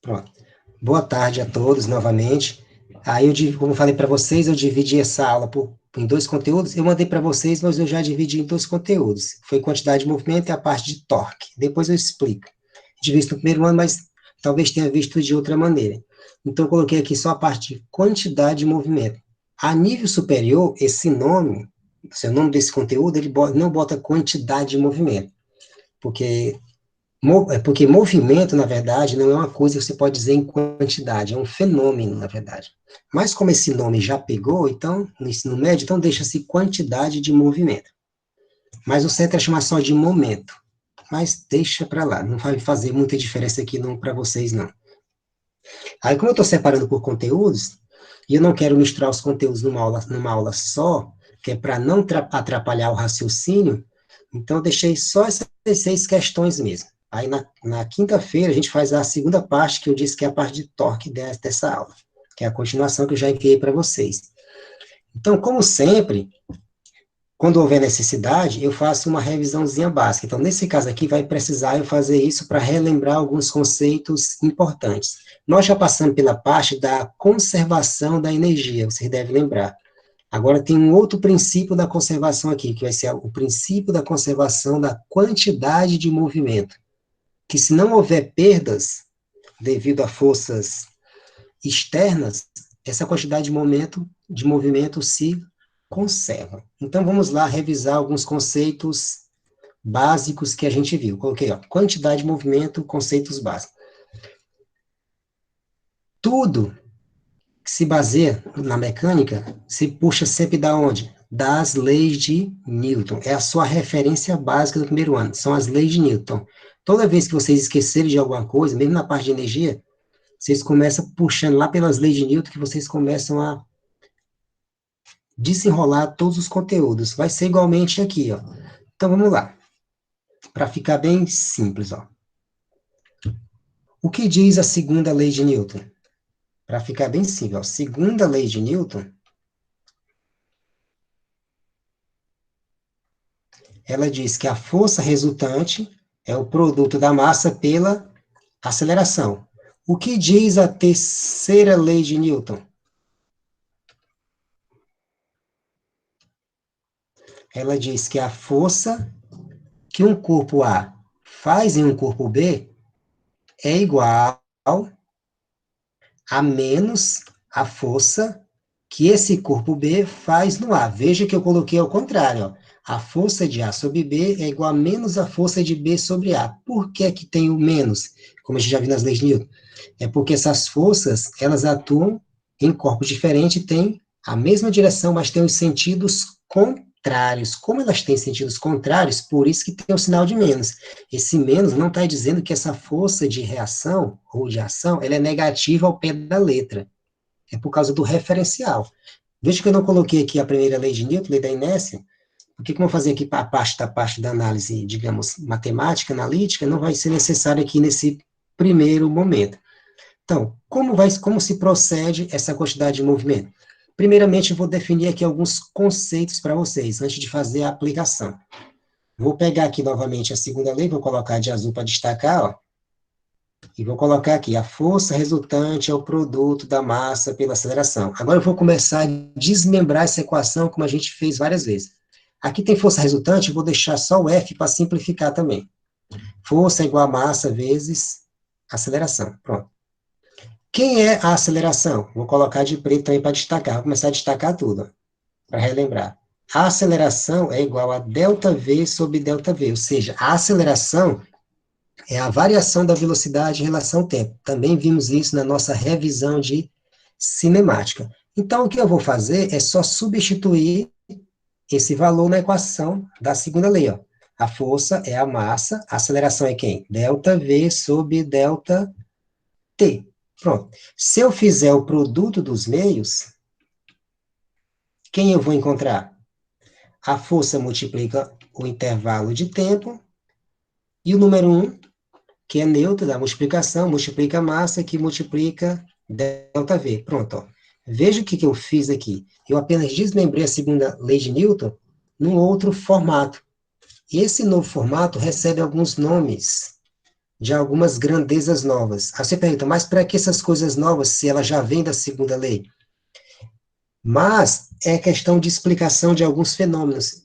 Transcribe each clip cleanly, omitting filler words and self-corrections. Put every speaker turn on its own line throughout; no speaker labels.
Pronto. Boa tarde a todos, novamente. Aí, como eu falei para vocês, eu dividi essa aula em dois conteúdos. Eu mandei para vocês, mas eu já dividi em dois conteúdos. Foi quantidade de movimento e a parte de torque. Depois eu explico. A gente viu isso no primeiro ano, mas talvez tenha visto de outra maneira. Então, eu coloquei aqui só a parte de quantidade de movimento. A nível superior, esse nome, o nome desse conteúdo, ele não bota quantidade de movimento. Porque movimento, na verdade, não é uma coisa que você pode dizer em quantidade, é um fenômeno, na verdade. Mas como esse nome já pegou, então, no ensino médio, então deixa-se quantidade de movimento. Mas o certo é chamar só de momento. Mas deixa para lá, não vai fazer muita diferença aqui para vocês, não. Aí, como eu estou separando por conteúdos, e eu não quero misturar os conteúdos numa aula só, que é para não atrapalhar o raciocínio, então eu deixei só essas 6 questões mesmo. Aí, na quinta-feira, a gente faz a segunda parte, que eu disse que é a parte de torque dessa aula, que é a continuação que eu já enviei para vocês. Então, como sempre, quando houver necessidade, eu faço uma revisãozinha básica. Então, nesse caso aqui, vai precisar eu fazer isso para relembrar alguns conceitos importantes. Nós já passamos pela parte da conservação da energia, vocês devem lembrar. Agora, tem um outro princípio da conservação aqui, que vai ser o princípio da conservação da quantidade de movimento. Que se não houver perdas devido a forças externas, essa quantidade de movimento se conserva. Então, vamos lá revisar alguns conceitos básicos que a gente viu. Coloquei, ó, quantidade de movimento, conceitos básicos. Tudo que se baseia na mecânica, se puxa sempre da onde? Das leis de Newton. É a sua referência básica do primeiro ano, são as leis de Newton. Toda vez que vocês esquecerem de alguma coisa, mesmo na parte de energia, vocês começam puxando lá pelas leis de Newton, que vocês começam a desenrolar todos os conteúdos. Vai ser igualmente aqui, ó. Então, vamos lá. Para ficar bem simples, ó. O que diz a segunda lei de Newton? Para ficar bem simples, ó. Segunda lei de Newton, ela diz que a força resultante é o produto da massa pela aceleração. O que diz a terceira lei de Newton? Ela diz que a força que um corpo A faz em um corpo B é igual a menos a força que esse corpo B faz no A. Veja que eu coloquei ao contrário, ó. A força de A sobre B é igual a menos a força de B sobre A. Por que que tem o menos? Como a gente já viu nas leis de Newton. É porque essas forças, elas atuam em corpos diferentes, têm a mesma direção, mas têm os sentidos contrários. Como elas têm sentidos contrários, por isso que tem o sinal de menos. Esse menos não está dizendo que essa força de reação ou de ação, ela é negativa ao pé da letra. É por causa do referencial. Veja que eu não coloquei aqui a primeira lei de Newton, lei da inércia, porque como eu fazer aqui a parte da análise, digamos, matemática, analítica, não vai ser necessário aqui nesse primeiro momento. Então, como se procede essa quantidade de movimento? Primeiramente, eu vou definir aqui alguns conceitos para vocês, antes de fazer a aplicação. Vou pegar aqui novamente a segunda lei, vou colocar de azul para destacar, ó, e vou colocar aqui, a força resultante é o produto da massa pela aceleração. Agora eu vou começar a desmembrar essa equação, como a gente fez várias vezes. Aqui tem força resultante, eu vou deixar só o F para simplificar também. Força é igual a massa vezes aceleração. Pronto. Quem é a aceleração? Vou colocar de preto aí para destacar. Vou começar a destacar tudo, para relembrar. A aceleração é igual a ΔV sobre ΔV, ou seja, a aceleração é a variação da velocidade em relação ao tempo. Também vimos isso na nossa revisão de cinemática. Então, o que eu vou fazer é só substituir esse valor na equação da segunda lei, ó. A força é a massa, a aceleração é quem? ΔV sobre ΔT. Pronto. Se eu fizer o produto dos meios, quem eu vou encontrar? A força multiplica o intervalo de tempo, e o número 1, que é neutro da multiplicação, multiplica a massa, que multiplica ΔV. Pronto, ó. Veja o que eu fiz aqui. Eu apenas desmembrei a segunda lei de Newton num outro formato. E esse novo formato recebe alguns nomes de algumas grandezas novas. Aí você pergunta, mas para que essas coisas novas, se ela já vem da segunda lei? Mas é questão de explicação de alguns fenômenos.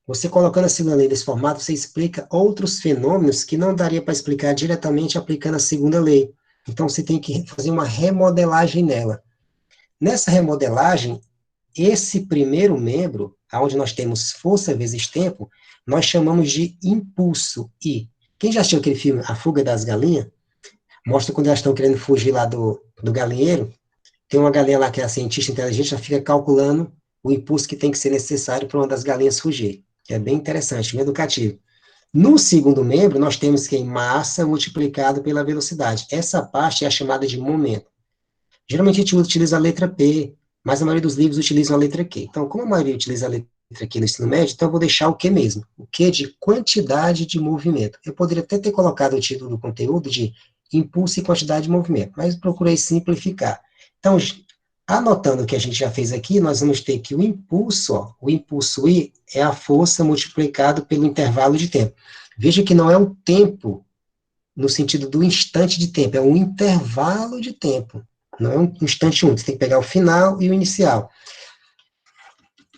Você colocando a segunda lei nesse formato, você explica outros fenômenos que não daria para explicar diretamente aplicando a segunda lei. Então, você tem que fazer uma remodelagem nela. Nessa remodelagem, esse primeiro membro, onde nós temos força vezes tempo, nós chamamos de impulso I. Quem já assistiu aquele filme A Fuga das Galinhas? Mostra quando elas estão querendo fugir lá do galinheiro, tem uma galinha lá que é a cientista inteligente, já fica calculando o impulso que tem que ser necessário para uma das galinhas fugir. É bem interessante, bem educativo. No segundo membro, nós temos que massa multiplicado pela velocidade. Essa parte é a chamada de momento. Geralmente a gente utiliza a letra P, mas a maioria dos livros utilizam a letra Q. Então, como a maioria utiliza a letra Q no ensino médio, então eu vou deixar o Q mesmo. O Q de quantidade de movimento. Eu poderia até ter colocado o título do conteúdo de impulso e quantidade de movimento, mas procurei simplificar. Então, anotando o que a gente já fez aqui, nós vamos ter que o impulso, o impulso I, é a força multiplicado pelo intervalo de tempo. Veja que não é o tempo no sentido do instante de tempo, é um intervalo de tempo. Não é um instante único, você tem que pegar o final e o inicial.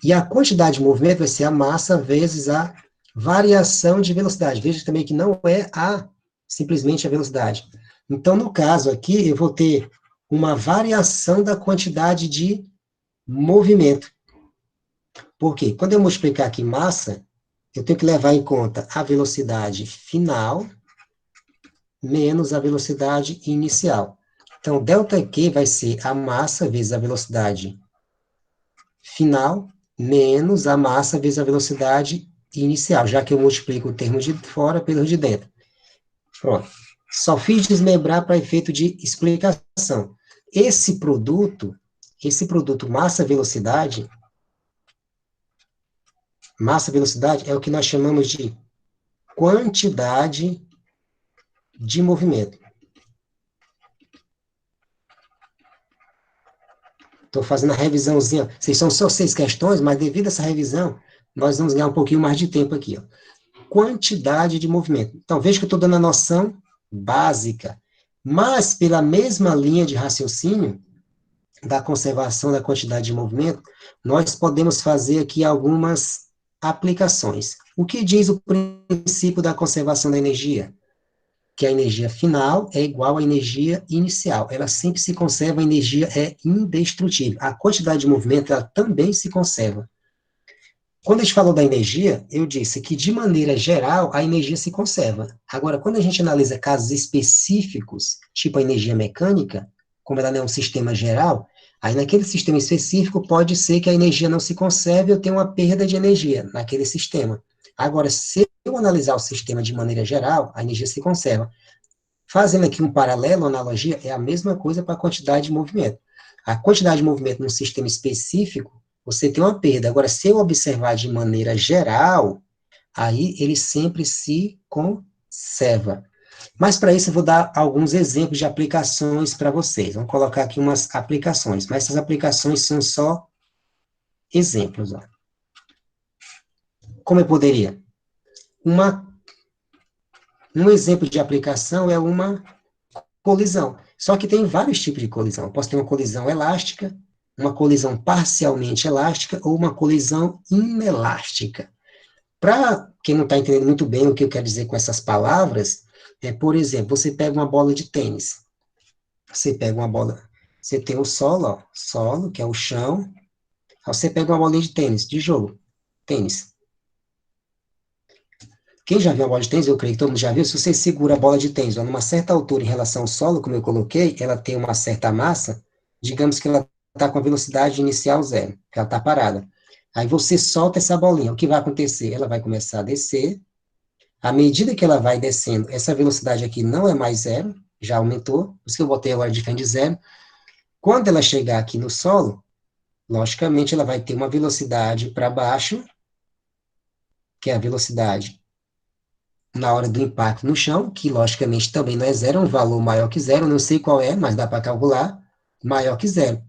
E a quantidade de movimento vai ser a massa vezes a variação de velocidade. Veja também que não é simplesmente a velocidade. Então, no caso aqui, eu vou ter uma variação da quantidade de movimento. Por quê? Quando eu multiplicar aqui massa, eu tenho que levar em conta a velocidade final menos a velocidade inicial. Então, ΔQ vai ser a massa vezes a velocidade final, menos a massa vezes a velocidade inicial, já que eu multiplico o termo de fora pelo de dentro. Pronto. Só fiz desmembrar para efeito de explicação. Esse produto massa-velocidade é o que nós chamamos de quantidade de movimento. Estou fazendo a revisãozinha. Vocês são só 6 questões, mas devido a essa revisão, nós vamos ganhar um pouquinho mais de tempo aqui. Ó. Quantidade de movimento. Então, veja que eu estou dando a noção básica. Mas, pela mesma linha de raciocínio da conservação da quantidade de movimento, nós podemos fazer aqui algumas aplicações. O que diz o princípio da conservação da energia? Que a energia final é igual à energia inicial. Ela sempre se conserva, a energia é indestrutível. A quantidade de movimento, ela também se conserva. Quando a gente falou da energia, eu disse que, de maneira geral, a energia se conserva. Agora, quando a gente analisa casos específicos, tipo a energia mecânica, como ela não é um sistema geral, aí naquele sistema específico pode ser que a energia não se conserve ou tenha uma perda de energia naquele sistema. Agora, se eu analisar o sistema de maneira geral, a energia se conserva. Fazendo aqui um paralelo, uma analogia, é a mesma coisa para a quantidade de movimento. A quantidade de movimento num sistema específico, você tem uma perda. Agora, se eu observar de maneira geral, aí ele sempre se conserva. Mas para isso eu vou dar alguns exemplos de aplicações para vocês. Vamos colocar aqui umas aplicações, mas essas aplicações são só exemplos. Ó. Como eu poderia? Um exemplo de aplicação é uma colisão. Só que tem vários tipos de colisão. Eu posso ter uma colisão elástica, uma colisão parcialmente elástica ou uma colisão inelástica. Para quem não está entendendo muito bem o que eu quero dizer com essas palavras, por exemplo, você pega uma bola de tênis. Você pega uma bola, você tem o solo, ó, solo, que é o chão. Aí você pega uma bolinha de tênis, de jogo, tênis. Quem já viu a bola de tênis, eu creio que todo mundo já viu, se você segura a bola de tênis a uma certa altura em relação ao solo, como eu coloquei, ela tem uma certa massa, digamos que ela está com a velocidade inicial zero, ela está parada. Aí você solta essa bolinha, o que vai acontecer? Ela vai começar a descer, à medida que ela vai descendo, essa velocidade aqui não é mais zero, já aumentou, por isso que eu botei agora diferente de zero. Quando ela chegar aqui no solo, logicamente ela vai ter uma velocidade para baixo, que é a velocidade na hora do impacto no chão, que logicamente também não é zero, é um valor maior que zero, não sei qual é, mas dá para calcular, maior que zero.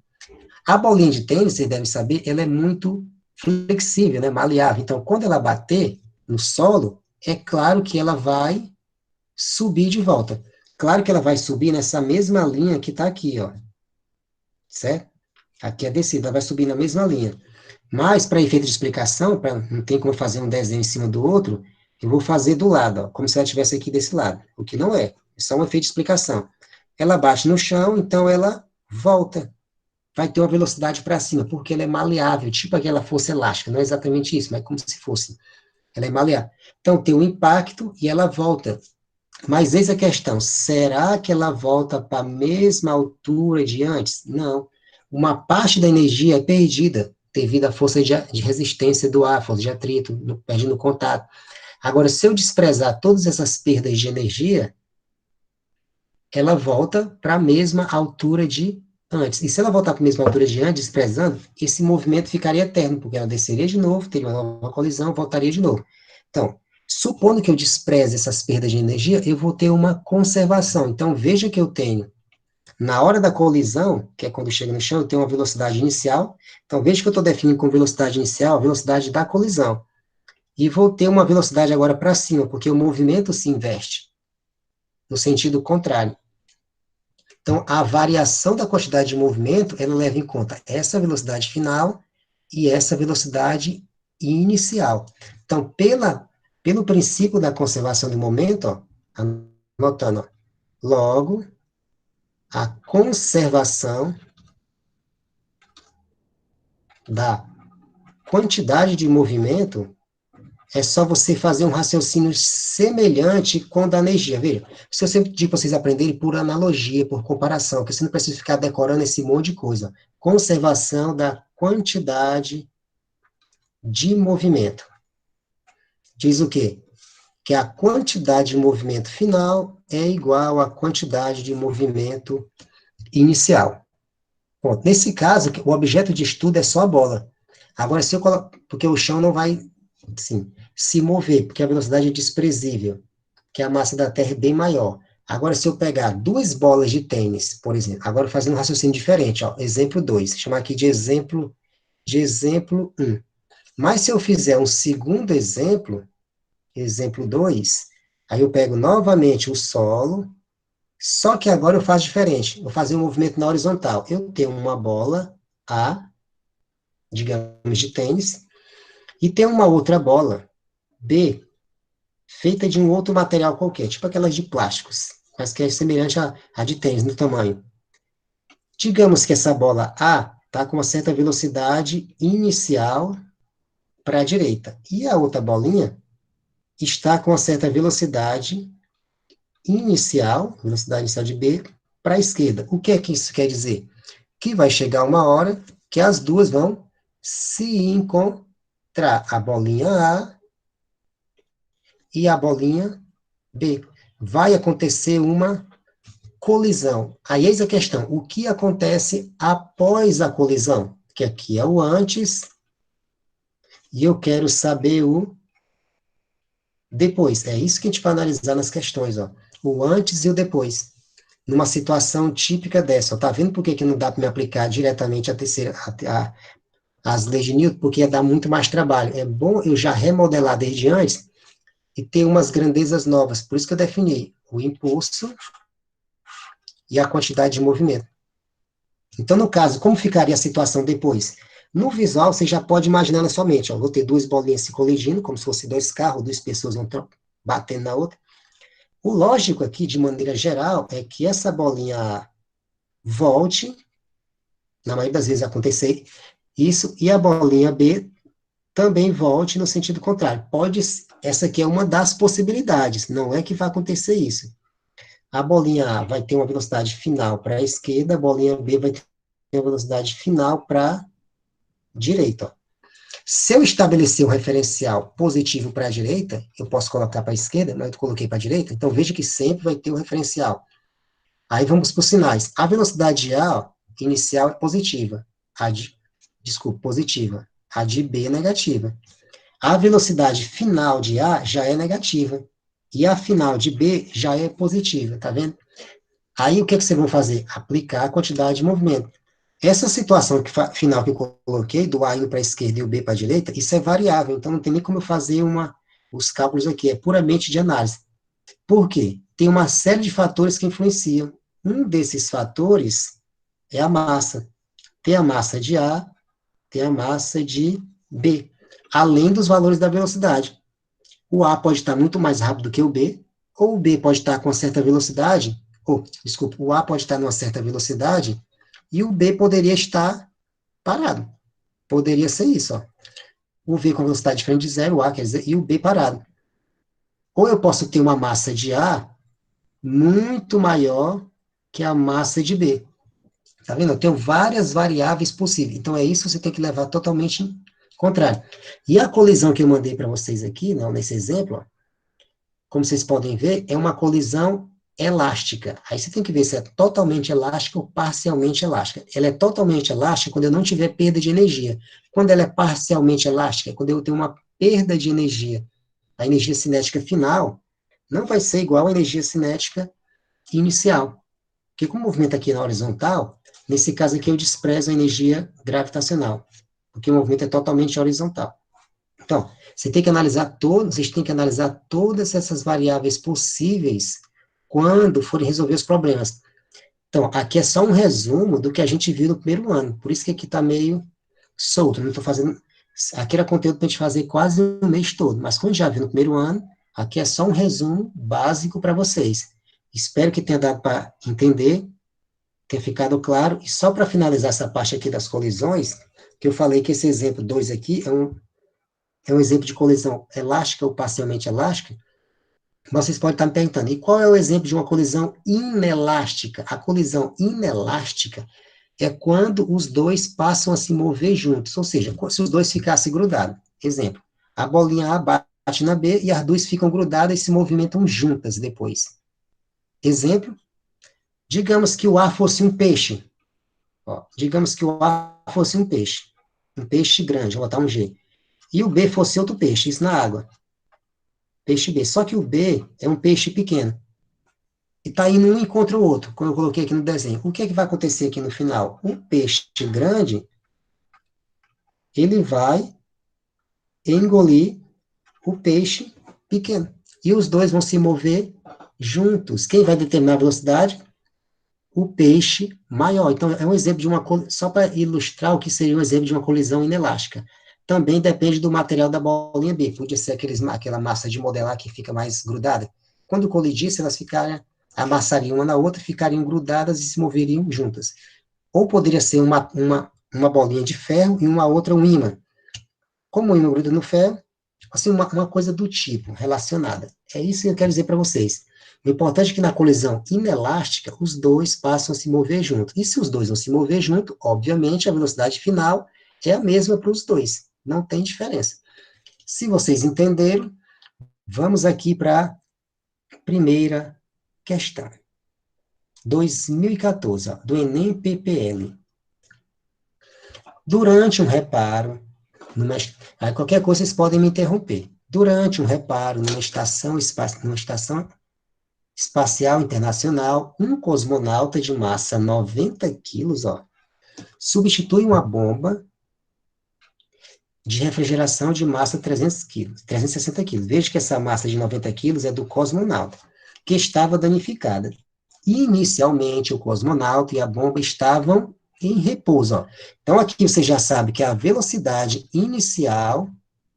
A bolinha de tênis, vocês devem saber, ela é muito flexível, né, maleável. Então, quando ela bater no solo, é claro que ela vai subir de volta. Claro que ela vai subir nessa mesma linha que está aqui, ó. Certo? Aqui é a descida, ela vai subir na mesma linha. Mas, para efeito de explicação, não tem como fazer um desenho em cima do outro, eu vou fazer do lado, ó, como se ela estivesse aqui desse lado, o que não é. É só um efeito de explicação. Ela bate no chão, então ela volta. Vai ter uma velocidade para cima, porque ela é maleável, tipo aquela força elástica. Não é exatamente isso, mas como se fosse. Ela é maleável. Então, tem um impacto e ela volta. Mas eis a questão, será que ela volta para a mesma altura de antes? Não. Uma parte da energia é perdida devido à força de resistência do ar, força de atrito, perdendo contato. Agora, se eu desprezar todas essas perdas de energia, ela volta para a mesma altura de antes. E se ela voltar para a mesma altura de antes, desprezando, esse movimento ficaria eterno, porque ela desceria de novo, teria uma nova colisão, voltaria de novo. Então, supondo que eu despreze essas perdas de energia, eu vou ter uma conservação. Então, veja que eu tenho, na hora da colisão, que é quando chega no chão, eu tenho uma velocidade inicial. Então, veja que eu estou definindo como velocidade inicial a velocidade da colisão. E vou ter uma velocidade agora para cima, porque o movimento se inverte, no sentido contrário. Então, a variação da quantidade de movimento, ela leva em conta essa velocidade final e essa velocidade inicial. Então, pelo princípio da conservação do momento, ó, anotando, ó, logo, a conservação da quantidade de movimento é só você fazer um raciocínio semelhante com o da energia. Veja, se eu sempre digo para vocês aprenderem por analogia, por comparação, que você não precisa ficar decorando esse monte de coisa. Conservação da quantidade de movimento. Diz o quê? Que a quantidade de movimento final é igual à quantidade de movimento inicial. Bom, nesse caso, o objeto de estudo é só a bola. Agora, se eu coloco, porque o chão não vai, assim, se mover, porque a velocidade é desprezível, que a massa da Terra é bem maior. Agora, se eu pegar duas bolas de tênis, por exemplo, agora fazendo um raciocínio diferente, ó, exemplo 2, chamar aqui de exemplo 1. Mas se eu fizer um segundo exemplo, exemplo 2, aí eu pego novamente o solo, só que agora eu faço diferente. Eu vou fazer um movimento na horizontal. Eu tenho uma bola A, digamos, de tênis, e tenho uma outra bola B, feita de um outro material qualquer, tipo aquelas de plásticos, mas que é semelhante à de tênis no tamanho. Digamos que essa bola A está com uma certa velocidade inicial para a direita, e a outra bolinha está com uma certa velocidade inicial de B, para a esquerda. O que é que isso quer dizer? Que vai chegar uma hora que as duas vão se encontrar, a bolinha A e a bolinha B. Vai acontecer uma colisão. Aí eis a questão, o que acontece após a colisão? Que aqui é o antes, e eu quero saber o depois. É isso que a gente vai analisar nas questões, ó. O antes e o depois. Numa situação típica dessa. Tá vendo por que não dá para me aplicar diretamente as leis de Newton? Porque ia dar muito mais trabalho. É bom eu já remodelar desde antes e ter umas grandezas novas. Por isso que eu defini o impulso e a quantidade de movimento. Então, no caso, como ficaria a situação depois? No visual, você já pode imaginar na sua mente, ó, vou ter duas bolinhas se colidindo, como se fossem dois carros, duas pessoas vão batendo na outra. O lógico aqui, de maneira geral, é que essa bolinha volte, na maioria das vezes acontecer isso, e a bolinha B também volte no sentido contrário. Essa aqui é uma das possibilidades, não é que vai acontecer isso. A bolinha A vai ter uma velocidade final para a esquerda, a bolinha B vai ter uma velocidade final para a direita. Ó. Se eu estabelecer um referencial positivo para a direita, eu posso colocar para a esquerda, mas eu coloquei para a direita, então veja que sempre vai ter um referencial. Aí vamos para os sinais. A velocidade A, ó, inicial é positiva. Positiva. A de B é negativa. A velocidade final de A já é negativa. E a final de B já é positiva, tá vendo? Aí o que vocês vão fazer? Aplicar a quantidade de movimento. Essa situação final que eu coloquei, do A indo para a esquerda e o B para a direita, isso é variável, então não tem nem como eu fazer os cálculos aqui, é puramente de análise. Por quê? tem uma série de fatores que influenciam. Um desses fatores é a massa. Tem a massa de A, tem a massa de B, além dos valores da velocidade. O A pode estar muito mais rápido que o B, ou o B pode estar com certa velocidade, ou, desculpa, o A pode estar numa certa velocidade, e o B poderia estar parado. Poderia ser isso, ó. O V com velocidade diferente de zero, o A, quer dizer, e o B parado. Ou eu posso ter uma massa de A muito maior que a massa de B. Tá vendo? Eu tenho várias variáveis possíveis. Então, é isso que você tem que levar totalmente contrário. E a colisão que eu mandei para vocês aqui, não, nesse exemplo, ó, como vocês podem ver, é uma colisão elástica. Aí você tem que ver se é totalmente elástica ou parcialmente elástica. Ela é totalmente elástica quando eu não tiver perda de energia. Quando ela é parcialmente elástica, é quando eu tenho uma perda de energia. A energia cinética final não vai ser igual à energia cinética inicial. Porque como o movimento aqui é na horizontal, nesse caso aqui eu desprezo a energia gravitacional, porque o movimento é totalmente horizontal. Então, vocês têm que analisar todas essas variáveis possíveis quando forem resolver os problemas. Então, aqui é só um resumo do que a gente viu no primeiro ano, por isso que aqui está meio solto, não estou fazendo... Aqui era conteúdo para a gente fazer quase um mês todo, mas como já viu no primeiro ano, aqui é só um resumo básico para vocês. Espero que tenha dado para entender, tenha ficado claro, e só para finalizar essa parte aqui das colisões, que eu falei que esse exemplo 2 aqui é um exemplo de colisão elástica ou parcialmente elástica, vocês podem estar me perguntando, e qual é o exemplo de uma colisão inelástica? A colisão inelástica é quando os dois passam a se mover juntos, ou seja, se os dois ficassem grudados. Exemplo, a bolinha A bate na B e as duas ficam grudadas e se movimentam juntas depois. Exemplo, digamos que o A fosse um peixe. Ó, digamos que o A fosse um peixe grande, vou botar um G. E o B fosse outro peixe, isso na água. Peixe B. Só que o B é um peixe pequeno. E está indo um contra o outro, como eu coloquei aqui no desenho. O que é que vai acontecer aqui no final? O peixe grande, ele vai engolir o peixe pequeno. E os dois vão se mover juntos. Quem vai determinar a velocidade? O peixe maior. Então, é um exemplo de uma... Só para ilustrar o que seria um exemplo de uma colisão inelástica. Também depende do material da bolinha B. Podia ser aquela massa de modelar que fica mais grudada. Quando colidisse, elas amassariam uma na outra, ficariam grudadas e se moveriam juntas. Ou poderia ser uma bolinha de ferro e uma outra um ímã. Como o ímã gruda no ferro, assim, uma coisa do tipo, relacionada. É isso que eu quero dizer para vocês. O importante é que na colisão inelástica, os dois passam a se mover junto. E se os dois vão se mover junto, obviamente, a velocidade final é a mesma para os dois. Não tem diferença. Se vocês entenderam, vamos aqui para a primeira questão. 2014, ó, do Enem PPL. Durante um reparo, aí qualquer coisa vocês podem me interromper. Durante um reparo numa estação espacial internacional, um cosmonauta de massa 90 quilos, ó, substitui uma bomba de refrigeração de massa 300 quilos, 360 quilos. Veja que essa massa de 90 quilos é do cosmonauta, que estava danificada. Inicialmente, o cosmonauta e a bomba estavam em repouso. Ó. Então, aqui você já sabe que a velocidade inicial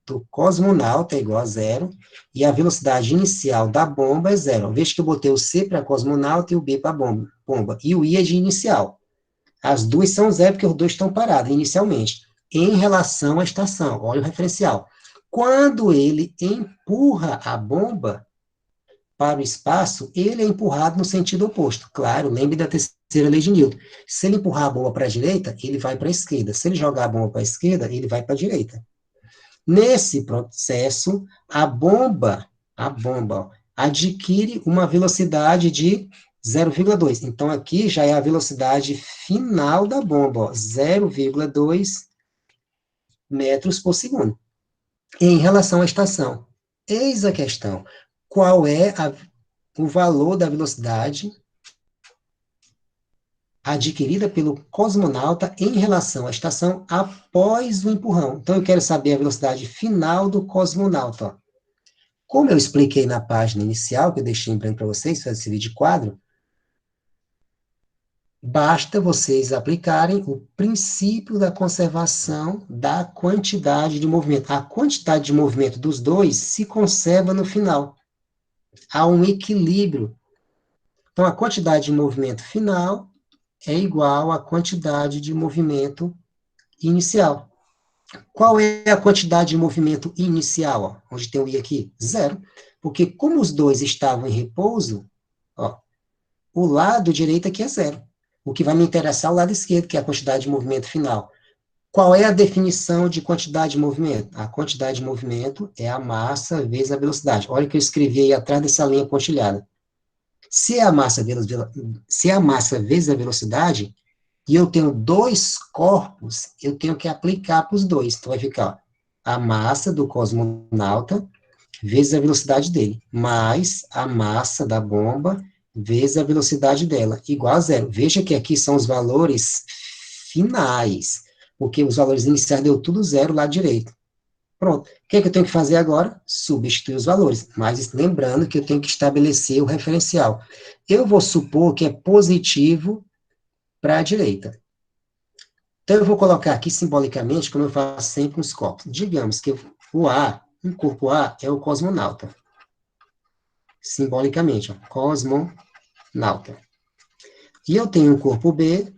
do cosmonauta é igual a zero, e a velocidade inicial da bomba é zero. Veja que eu botei o C para cosmonauta e o B para bomba. E o I é de inicial. As duas são zero, porque os dois estão parados inicialmente, em relação à estação. Olha o referencial. Quando ele empurra a bomba para o espaço, ele é empurrado no sentido oposto. Claro, lembre da terceira lei de Newton. Se ele empurrar a bomba para a direita, ele vai para a esquerda. Se ele jogar a bomba para a esquerda, ele vai para a direita. Nesse processo, a bomba ó, adquire uma velocidade de 0,2. Então, aqui já é a velocidade final da bomba, ó, 0,2 metros por segundo. Em relação à estação, eis a questão. Qual é o valor da velocidade adquirida pelo cosmonauta em relação à estação após o empurrão? Então, eu quero saber a velocidade final do cosmonauta. Ó. Como eu expliquei na página inicial, que eu deixei em branco para vocês, fazer esse vídeo de quadro, basta vocês aplicarem o princípio da conservação da quantidade de movimento. A quantidade de movimento dos dois se conserva no final. Há um equilíbrio. Então, a quantidade de movimento final é igual à quantidade de movimento inicial. Qual é a quantidade de movimento inicial? Ó, onde tem o I aqui? Zero. Porque como os dois estavam em repouso, ó, o lado direito aqui é zero. O que vai me interessar é o lado esquerdo, que é a quantidade de movimento final. Qual é a definição de quantidade de movimento? A quantidade de movimento é a massa vezes a velocidade. Olha o que eu escrevi aí atrás dessa linha pontilhada. Se é a massa vezes a velocidade, e eu tenho dois corpos, eu tenho que aplicar para os dois. Então, vai ficar ó, a massa do cosmonauta vezes a velocidade dele, mais a massa da bomba vezes a velocidade dela, igual a zero. Veja que aqui são os valores finais, porque os valores iniciais deu tudo zero lá direito. Pronto. O que é que eu tenho que fazer agora? Substituir os valores. Mas lembrando que eu tenho que estabelecer o referencial. Eu vou supor que é positivo para a direita. Então, eu vou colocar aqui simbolicamente, como eu faço sempre nos corpos. Digamos que o A, um corpo A, é o cosmonauta. Simbolicamente, ó, cosmonauta. E eu tenho um corpo B,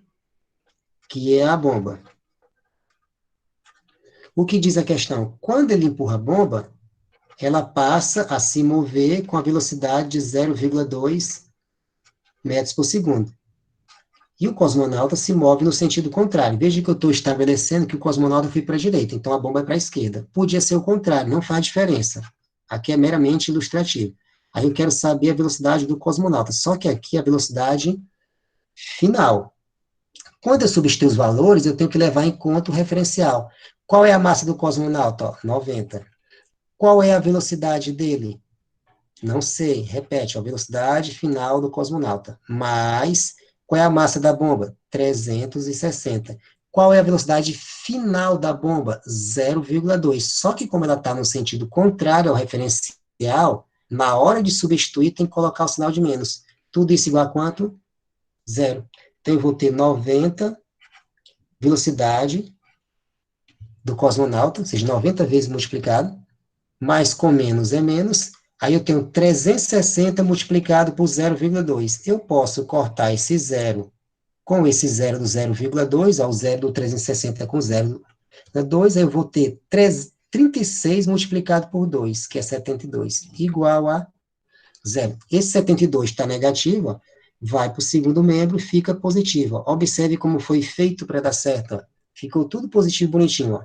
que é a bomba. O que diz a questão? Quando ele empurra a bomba, ela passa a se mover com a velocidade de 0,2 metros por segundo. E o cosmonauta se move no sentido contrário. Veja que eu estou estabelecendo que o cosmonauta foi para a direita, então a bomba é para a esquerda. Podia ser o contrário, não faz diferença. Aqui é meramente ilustrativo. Aí eu quero saber a velocidade do cosmonauta, só que aqui é a velocidade final. Quando eu substituo os valores, eu tenho que levar em conta o referencial. Qual é a massa do cosmonauta? Ó, 90. Qual é a velocidade dele? Não sei, repete, a velocidade final do cosmonauta. Mais, qual é a massa da bomba? 360. Qual é a velocidade final da bomba? 0,2. Só que como ela está no sentido contrário ao referencial, na hora de substituir tem que colocar o sinal de menos. Tudo isso igual a quanto? Zero. Então eu vou ter 90, velocidade do cosmonauta, ou seja, 90 vezes multiplicado, mais com menos é menos, aí eu tenho 360 multiplicado por 0,2. Eu posso cortar esse zero com esse zero do 0,2, ao zero do 360 com 0,2, aí eu vou ter 36 multiplicado por 2, que é 72, igual a zero. Esse 72 está negativo, ó, vai para o segundo membro e fica positivo. Ó. Observe como foi feito para dar certo. Ó. Ficou tudo positivo, bonitinho. Ó.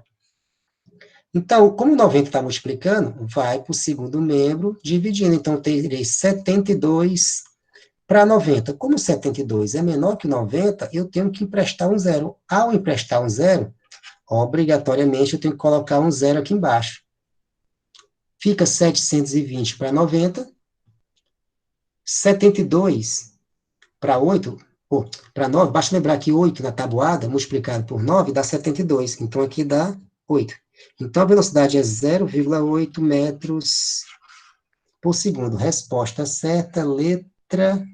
Então, como 90 está multiplicando, vai para o segundo membro, dividindo. Então, eu terei 72 para 90. Como 72 é menor que 90, eu tenho que emprestar um zero. Ao emprestar um zero, obrigatoriamente eu tenho que colocar um zero aqui embaixo. Fica 720 para 90, 72 para 8, para 9, basta lembrar que 8 na tabuada, multiplicado por 9, dá 72. Então, aqui dá 8. Então, a velocidade é 0,8 metros por segundo. Resposta certa, letra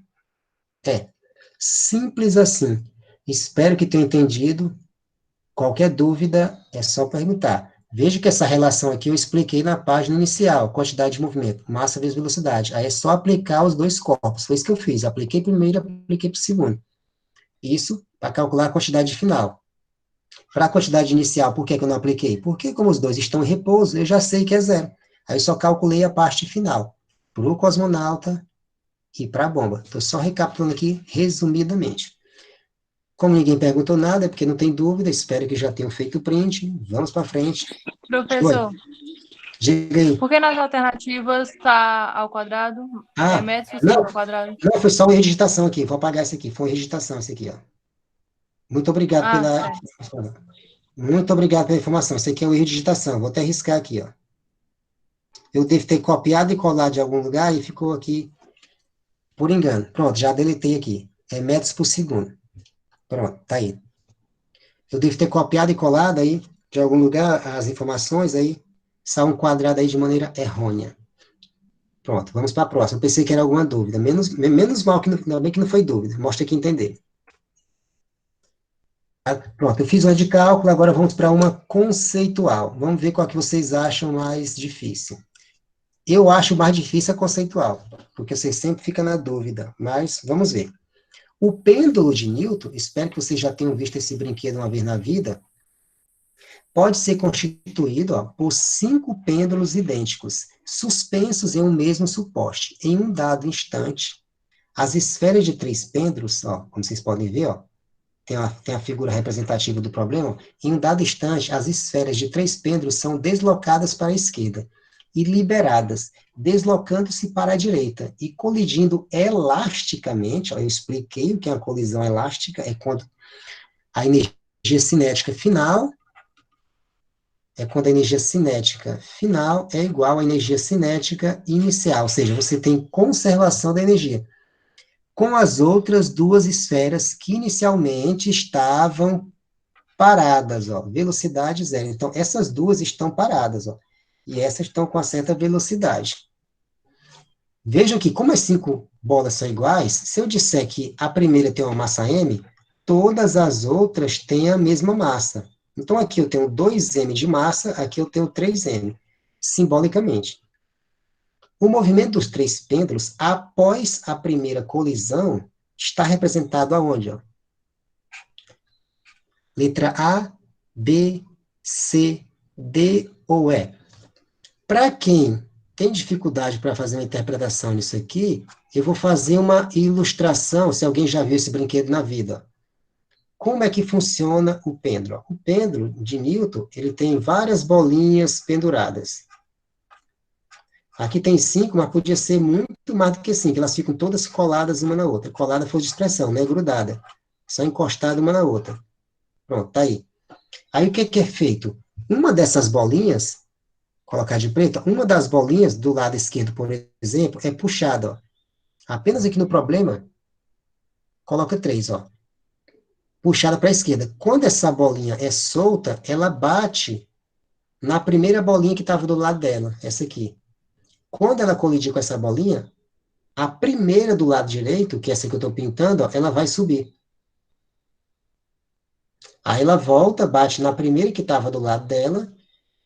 E. Simples assim. Espero que tenham entendido. Qualquer dúvida, é só perguntar. Veja que essa relação aqui eu expliquei na página inicial, quantidade de movimento, massa vezes velocidade. Aí é só aplicar os dois corpos. Foi isso que eu fiz. Apliquei primeiro, apliquei para o segundo. Isso para calcular a quantidade final. Para a quantidade inicial, por que que eu não apliquei? Porque como os dois estão em repouso, eu já sei que é zero. Aí só calculei a parte final. Para o cosmonauta e para a bomba. Estou só recapitulando aqui resumidamente. Como ninguém perguntou nada, é porque não tem dúvida, espero que já tenham feito o print. Vamos para frente.
Professor,
Oi, diga aí.
por que nas alternativas está ao quadrado? É
Ah,
metros por
não,
segundo ao quadrado?
não, foi só uma redigitação aqui. Vou apagar esse aqui. Foi uma redigitação esse aqui, ó. Muito obrigado
Ah,
pela
certo.
informação. Muito obrigado pela informação. Esse aqui é o erro de digitação. Vou até riscar aqui, ó. Eu devo ter copiado e colado de algum lugar e ficou aqui por engano. Pronto, já deletei aqui. É metros por segundo. Pronto, tá aí. Eu devo ter copiado e colado aí de algum lugar as informações aí. Saiu um quadrado aí de maneira errônea. Pronto, vamos para a próxima. Eu pensei que era alguma dúvida. Menos mal que ainda bem que não foi dúvida. Mostra aqui entender. Pronto, eu fiz uma de cálculo, agora vamos para uma conceitual. Vamos ver qual que vocês acham mais difícil. Eu acho mais difícil a conceitual, porque você sempre fica na dúvida, mas vamos ver. O pêndulo de Newton, espero que vocês já tenham visto esse brinquedo uma vez na vida, pode ser constituído por 5 pêndulos idênticos, suspensos em um mesmo suporte. Em um dado instante, as esferas de 3 pêndulos, como vocês podem ver, tem a figura representativa do problema, em um dado instante, as esferas de 3 pêndulos são deslocadas para a esquerda e liberadas, deslocando-se para a direita e colidindo elasticamente. Eu expliquei o que é uma colisão elástica, é quando a energia cinética final é igual à energia cinética inicial, ou seja, você tem conservação da energia, com as outras duas esferas que inicialmente estavam paradas, velocidade zero. Então, essas duas estão paradas, e essas estão com uma certa velocidade. Vejam que, como as 5 bolas são iguais, se eu disser que a primeira tem uma massa m, todas as outras têm a mesma massa. Então, aqui eu tenho 2m de massa, aqui eu tenho 3m, simbolicamente. O movimento dos 3 pêndulos, após a primeira colisão, está representado aonde? Letra A, B, C, D ou E. Para quem tem dificuldade para fazer uma interpretação nisso aqui, eu vou fazer uma ilustração, se alguém já viu esse brinquedo na vida. Como é que funciona o pêndulo? O pêndulo de Newton, ele tem várias bolinhas penduradas. Aqui tem 5, mas podia ser muito mais do que 5, elas ficam todas coladas uma na outra. Colada foi de expressão, não é grudada. Só encostada uma na outra. Pronto, tá aí. Aí o que é feito? Uma dessas bolinhas, colocar de preto, uma das bolinhas do lado esquerdo, por exemplo, é puxada. Apenas aqui no problema, coloca 3, puxada para a esquerda. Quando essa bolinha é solta, ela bate na primeira bolinha que estava do lado dela, essa aqui. Quando ela colidir com essa bolinha, a primeira do lado direito, que é essa que eu estou pintando, ela vai subir. Aí ela volta, bate na primeira que estava do lado dela,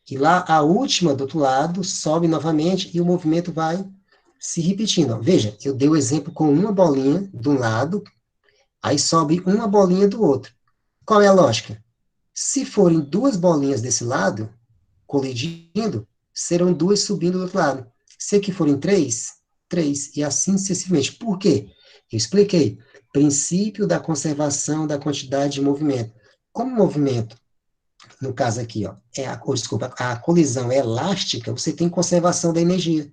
e lá a última do outro lado sobe novamente e o movimento vai se repetindo. Veja, eu dei o exemplo com uma bolinha de um lado, aí sobe uma bolinha do outro. Qual é a lógica? Se forem 2 bolinhas desse lado, colidindo, serão 2 subindo do outro lado. Se aqui forem 3, 3, e assim sucessivamente. Por quê? Eu expliquei. Princípio da conservação da quantidade de movimento. Como o movimento, no caso aqui, a colisão é elástica, você tem conservação da energia.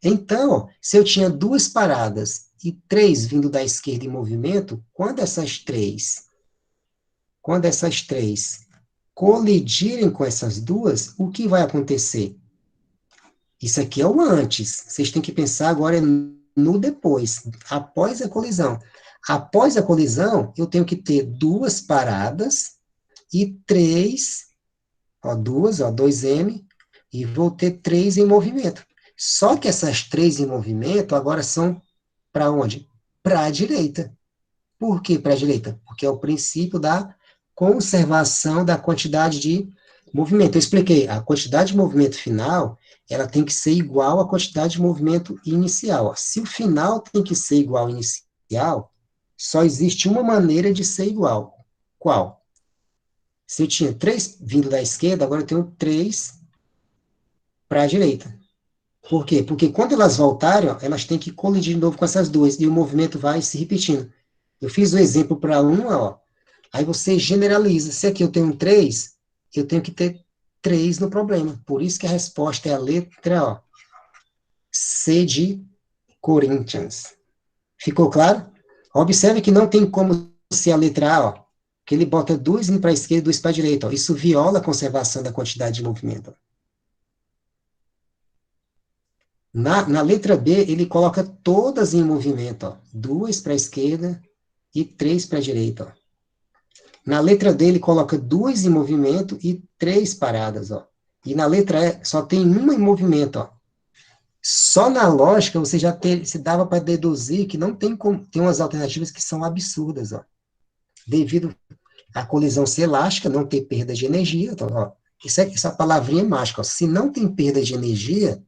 Então, se eu tinha 2 paradas e 3 vindo da esquerda em movimento, quando essas três colidirem com essas duas, o que vai acontecer? Isso aqui é o antes. Vocês têm que pensar agora no depois, após a colisão. Após a colisão, eu tenho que ter 2 paradas e 3, 2m, e vou ter 3 em movimento. Só que essas 3 em movimento agora são para onde? Para a direita. Por que para a direita? Porque é o princípio da conservação da quantidade de movimento. Eu expliquei, a quantidade de movimento final, ela tem que ser igual à quantidade de movimento inicial. Se o final tem que ser igual ao inicial, só existe uma maneira de ser igual. Qual? Se eu tinha 3 vindo da esquerda, agora eu tenho 3 para a direita. Por quê? Porque quando elas voltarem, elas têm que colidir de novo com essas duas, e o movimento vai se repetindo. Eu fiz um exemplo para uma, aí você generaliza. Se aqui eu tenho 3, eu tenho que ter 3 no problema. Por isso que a resposta é a letra C de Corinthians. Ficou claro? Observe que não tem como ser a letra A, que ele bota 2 indo para a esquerda e 2 para a direita. Isso viola a conservação da quantidade de movimento. Na letra B, ele coloca todas em movimento, 2 para a esquerda e 3 para a direita. Na letra D, ele coloca 2 em movimento e 3 paradas. E na letra E, só tem uma em movimento. Só na lógica você já se dava para deduzir que não tem como, tem umas alternativas que são absurdas, ó. Devido à colisão ser elástica, não ter perda de energia, então, ó, essa palavrinha é mágica, ó. Se não tem perda de energia,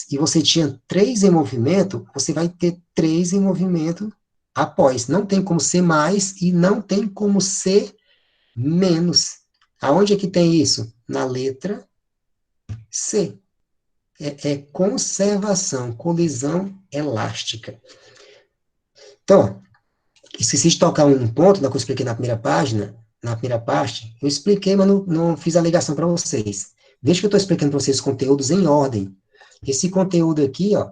e você tinha 3 em movimento, você vai ter 3 em movimento após. Não tem como ser mais e não tem como ser menos. Aonde é que tem isso? Na letra C. É conservação, colisão elástica. Então, esqueci de tocar um ponto que eu expliquei na primeira página, na primeira parte. Eu expliquei, mas não fiz a ligação para vocês. Veja que eu estou explicando para vocês conteúdos em ordem. Esse conteúdo aqui, ó,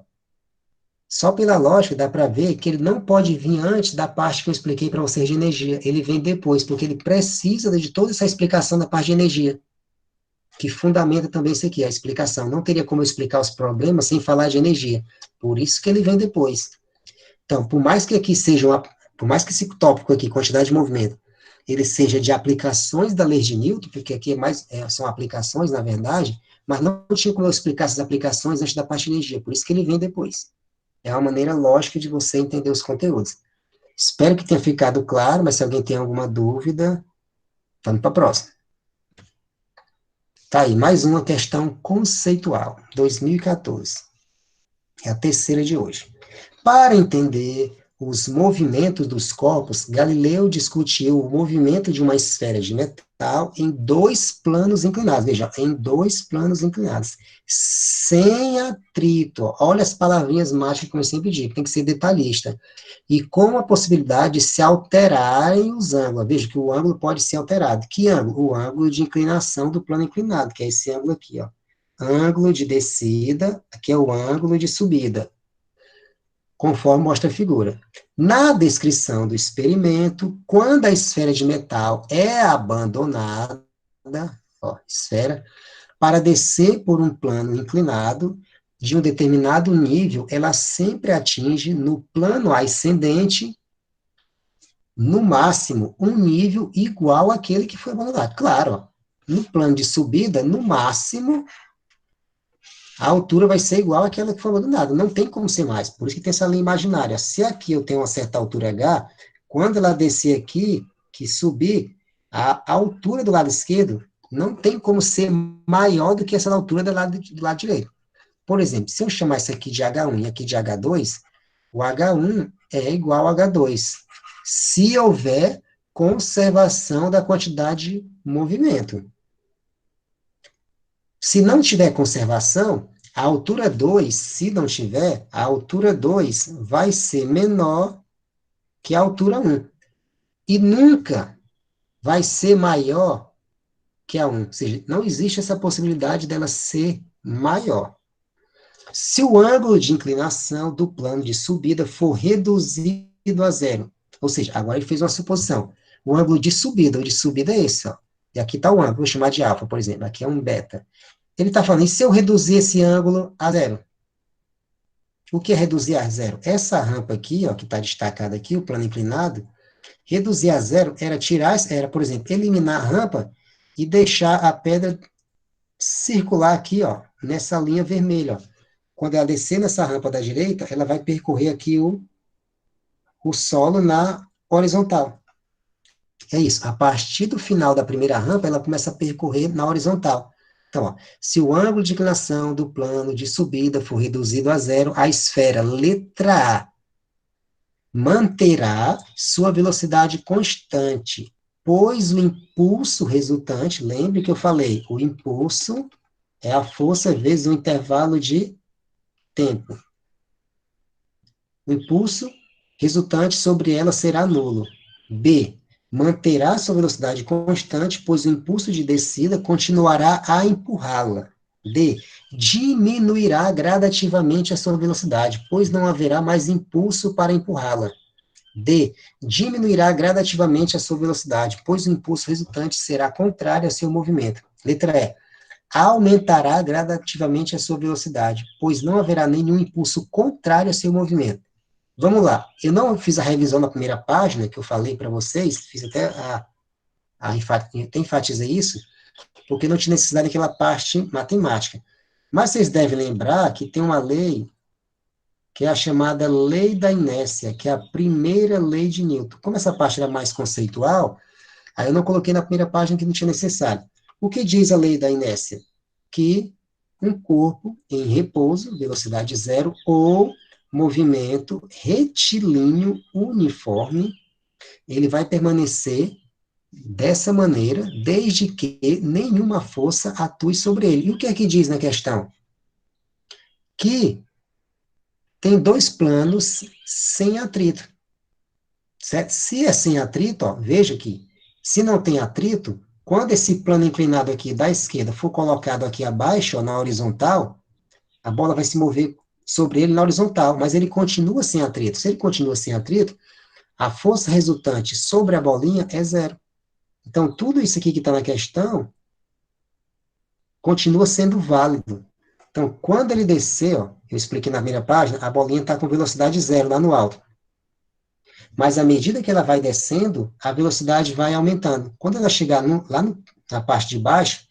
só pela lógica dá para ver que ele não pode vir antes da parte que eu expliquei para vocês de energia. Ele vem depois, porque ele precisa de toda essa explicação da parte de energia, que fundamenta também isso aqui, a explicação. Não teria como eu explicar os problemas sem falar de energia. Por isso que ele vem depois. Então, por mais que aqui seja por mais que esse tópico aqui, quantidade de movimento, ele seja de aplicações da lei de Newton, porque aqui são aplicações, na verdade, mas não tinha como eu explicar essas aplicações antes da parte de energia, por isso que ele vem depois. É uma maneira lógica de você entender os conteúdos. Espero que tenha ficado claro, mas se alguém tem alguma dúvida, vamos para a próxima. Tá aí, mais uma questão conceitual, 2014. É a terceira de hoje. Para entender os movimentos dos corpos, Galileu discutiu o movimento de uma esfera de metal em 2 planos inclinados. Veja, em 2 planos inclinados. Sem atrito. Olha as palavrinhas mágicas que eu sempre digo, tem que ser detalhista. E com a possibilidade de se alterarem os ângulos. Veja que o ângulo pode ser alterado. Que ângulo? O ângulo de inclinação do plano inclinado, que é esse ângulo aqui, ó. Ângulo de descida, aqui é o ângulo de subida, conforme mostra a figura. Na descrição do experimento, quando a esfera de metal é abandonada, ó, esfera, para descer por um plano inclinado, de um determinado nível, ela sempre atinge no plano ascendente, no máximo, um nível igual àquele que foi abandonado. Claro, ó, no plano de subida, no máximo, a altura vai ser igual àquela que foi abandonada. Não tem como ser mais. Por isso que tem essa linha imaginária. Se aqui eu tenho uma certa altura H, quando ela descer aqui, que subir, a altura do lado esquerdo não tem como ser maior do que essa altura do lado direito. Por exemplo, se eu chamar isso aqui de H1 e aqui de H2, o H1 é igual a H2. Se houver conservação da quantidade de movimento. Se não tiver conservação, a altura 2, se não tiver, a altura 2 vai ser menor que a altura 1. E nunca vai ser maior que a 1. Ou seja, não existe essa possibilidade dela ser maior. Se o ângulo de inclinação do plano de subida for reduzido a zero, ou seja, agora ele fez uma suposição. O ângulo de subida, o de subida é esse, ó. E aqui está o ângulo, vou chamar de alfa, por exemplo. Aqui é um beta. Ele está falando, e se eu reduzir esse ângulo a zero? O que é reduzir a zero? Essa rampa aqui, ó, que está destacada aqui, o plano inclinado, reduzir a zero era, por exemplo, eliminar a rampa e deixar a pedra circular aqui, ó, nessa linha vermelha, ó. Quando ela descer nessa rampa da direita, ela vai percorrer aqui o solo na horizontal. É isso. A partir do final da primeira rampa, ela começa a percorrer na horizontal. Então, ó, se o ângulo de inclinação do plano de subida for reduzido a zero, a esfera letra A manterá sua velocidade constante, pois o impulso resultante, lembre que eu falei, o impulso é a força vezes o intervalo de tempo. O impulso resultante sobre ela será nulo. B, manterá sua velocidade constante, pois o impulso de descida continuará a empurrá-la. D, diminuirá gradativamente a sua velocidade, pois não haverá mais impulso para empurrá-la. D, diminuirá gradativamente a sua velocidade, pois o impulso resultante será contrário ao seu movimento. Letra E, aumentará gradativamente a sua velocidade, pois não haverá nenhum impulso contrário ao seu movimento. Vamos lá, eu não fiz a revisão na primeira página, que eu falei para vocês, fiz até até enfatizei isso, porque não tinha necessidade daquela parte matemática. Mas vocês devem lembrar que tem uma lei que é a chamada lei da inércia, que é a primeira lei de Newton. Como essa parte era mais conceitual, aí eu não coloquei na primeira página que não tinha necessário. O que diz a lei da inércia? Que um corpo em repouso, velocidade zero, ou movimento retilíneo uniforme, ele vai permanecer dessa maneira, desde que nenhuma força atue sobre ele. E o que é que diz na questão? Que tem dois planos sem atrito. Certo? Se é sem atrito, ó, veja que, se não tem atrito, quando esse plano inclinado aqui da esquerda for colocado aqui abaixo, ó, na horizontal, a bola vai se mover sobre ele na horizontal, mas ele continua sem atrito. Se ele continua sem atrito, a força resultante sobre a bolinha é zero. Então, tudo isso aqui que está na questão continua sendo válido. Então, quando ele descer, ó, eu expliquei na primeira página, a bolinha está com velocidade zero lá no alto. Mas à medida que ela vai descendo, a velocidade vai aumentando. Quando ela chegar na parte de baixo,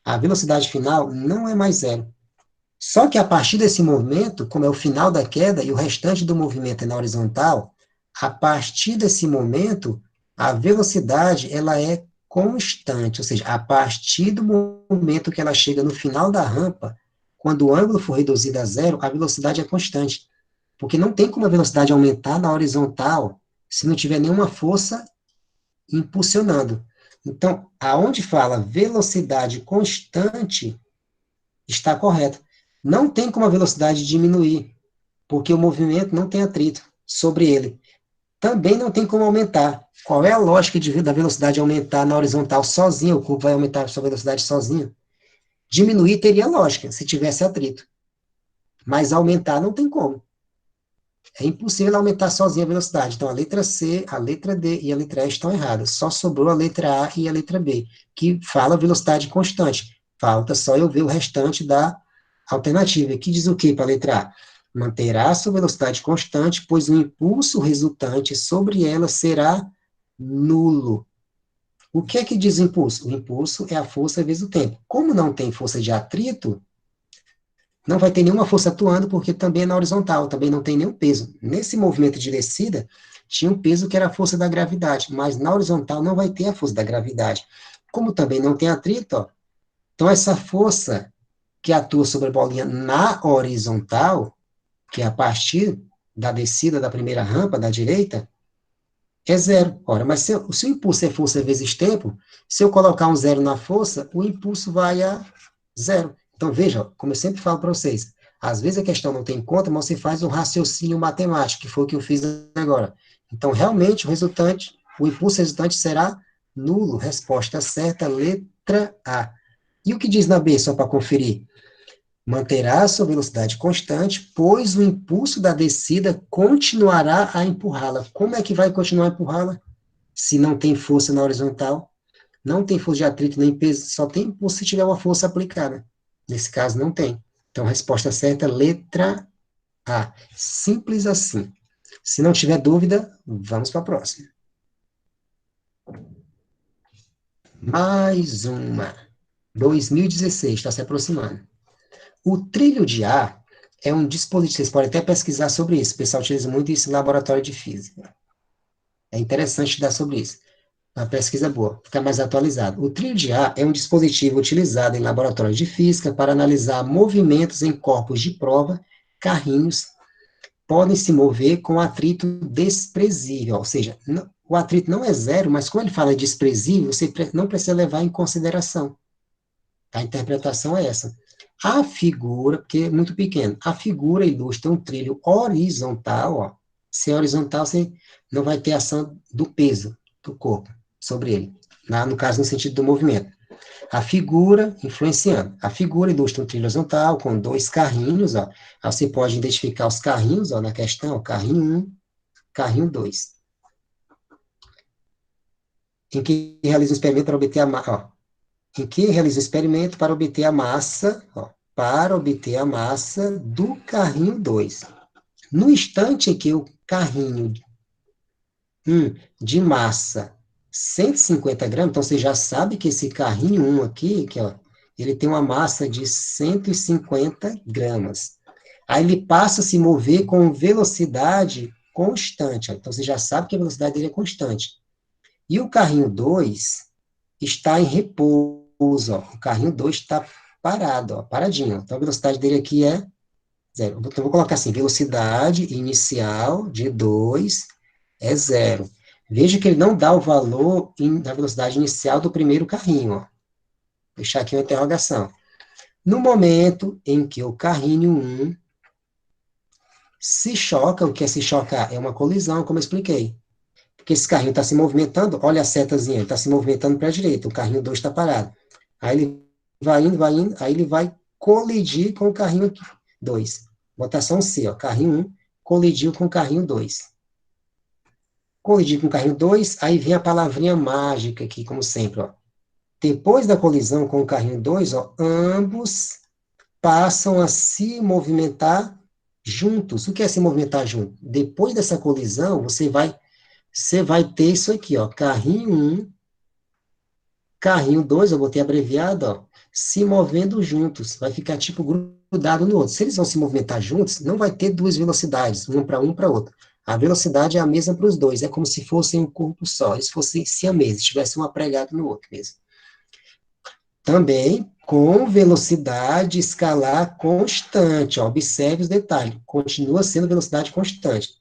a velocidade final não é mais zero. Só que a partir desse movimento, como é o final da queda e o restante do movimento é na horizontal, a partir desse momento, a velocidade ela é constante, ou seja, a partir do momento que ela chega no final da rampa, quando o ângulo for reduzido a zero, a velocidade é constante. Porque não tem como a velocidade aumentar na horizontal se não tiver nenhuma força impulsionando. Então, aonde fala velocidade constante, está correto. Não tem como a velocidade diminuir, porque o movimento não tem atrito sobre ele. Também não tem como aumentar. Qual é a lógica da velocidade aumentar na horizontal sozinha? O corpo vai aumentar a sua velocidade sozinho? Diminuir teria lógica, se tivesse atrito. Mas aumentar não tem como. É impossível aumentar sozinha a velocidade. Então, a letra C, a letra D e a letra E estão erradas. Só sobrou a letra A e a letra B, que fala velocidade constante. Falta só eu ver o restante da alternativa. Que diz o que para a letra A? Manterá sua velocidade constante, pois o impulso resultante sobre ela será nulo. O que é que diz o impulso? O impulso é a força vezes o tempo. Como não tem força de atrito, não vai ter nenhuma força atuando, porque também é na horizontal, também não tem nenhum peso. Nesse movimento de descida, tinha um peso que era a força da gravidade, mas na horizontal não vai ter a força da gravidade. Como também não tem atrito, ó, então essa força que atua sobre a bolinha na horizontal, que é a partir da descida da primeira rampa da direita, é zero. Ora, mas se o impulso é força vezes tempo, se eu colocar um zero na força, o impulso vai a zero. Então, veja, como eu sempre falo para vocês, às vezes a questão não tem conta, mas você faz um raciocínio matemático, que foi o que eu fiz agora. Então, realmente, o impulso resultante será nulo. Resposta certa, letra A. E o que diz na B, só para conferir? Manterá sua velocidade constante, pois o impulso da descida continuará a empurrá-la. Como é que vai continuar a empurrá-la? Se não tem força na horizontal, não tem força de atrito nem peso, só tem impulso se tiver uma força aplicada. Nesse caso, não tem. Então, a resposta certa, letra A. Simples assim. Se não tiver dúvida, vamos para a próxima. Mais uma. 2016, está se aproximando. O trilho de ar é um dispositivo, vocês podem até pesquisar sobre isso, o pessoal utiliza muito isso em laboratório de física. É interessante estudar sobre isso. Uma pesquisa boa, fica mais atualizado. O trilho de ar é um dispositivo utilizado em laboratórios de física para analisar movimentos em corpos de prova, carrinhos, podem se mover com atrito desprezível, ou seja, o atrito não é zero, mas como ele fala desprezível, você não precisa levar em consideração. A interpretação é essa. A figura, porque é muito pequeno, a figura ilustra um trilho horizontal, ó. Se é horizontal, você não vai ter ação do peso do corpo sobre ele, no caso, no sentido do movimento. A figura influenciando. A figura ilustra um trilho horizontal com dois carrinhos, ó. Aí você pode identificar os carrinhos, ó, na questão, ó, carrinho 1, carrinho 2. Em que realiza um experimento para obter a massa, em que realiza o experimento para obter a massa, ó, para obter a massa do carrinho 2. No instante em que o carrinho 1 de massa 150 gramas, então você já sabe que esse carrinho 1 aqui, que ó, ele tem uma massa de 150 gramas. Aí ele passa a se mover com velocidade constante. Então, você já sabe que a velocidade dele é constante. E o carrinho 2 está em repouso, ó. O carrinho 2 está parado, ó, paradinho. Então, a velocidade dele aqui é zero. Então, eu vou colocar assim, velocidade inicial de 2 é zero. Veja que ele não dá o valor da velocidade inicial do primeiro carrinho, ó. Vou deixar aqui uma interrogação. No momento em que o carrinho 1 se choca, o que é se chocar? É uma colisão, como eu expliquei. Porque esse carrinho está se movimentando, olha a setazinha, ele está se movimentando para a direita, o carrinho 2 está parado. Aí ele vai indo, aí ele vai colidir com o carrinho 2. Botar só um C, ó, carrinho 1 colidiu com o carrinho 2. Colidir com o carrinho 2, aí vem a palavrinha mágica aqui, como sempre, ó. Depois da colisão com o carrinho 2, ó, ambos passam a se movimentar juntos. O que é se movimentar junto? Depois dessa colisão, você vai ter isso aqui, ó, carrinho 1, carrinho 2, eu botei abreviado, ó, se movendo juntos. Vai ficar tipo grudado no outro. Se eles vão se movimentar juntos, não vai ter duas velocidades, um para outro. A velocidade é a mesma para os dois, é como se fossem um corpo só, eles fossem siameses, tivessem um apregado no outro mesmo. Também com velocidade escalar constante, ó, observe os detalhes, continua sendo velocidade constante.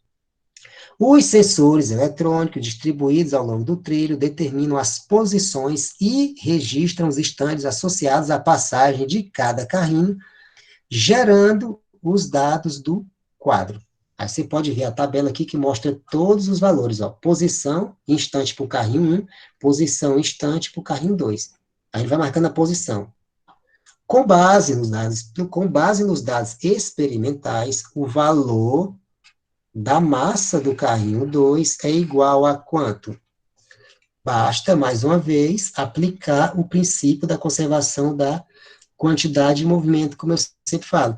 Os sensores eletrônicos distribuídos ao longo do trilho determinam as posições e registram os instantes associados à passagem de cada carrinho, gerando os dados do quadro. Aí você pode ver a tabela aqui que mostra todos os valores, ó, posição, instante para o carrinho 1, posição, instante para o carrinho 2. Aí ele vai marcando a posição. Com base nos dados experimentais, o valor da massa do carrinho 2 é igual a quanto? Basta, mais uma vez, aplicar o princípio da conservação da quantidade de movimento, como eu sempre falo,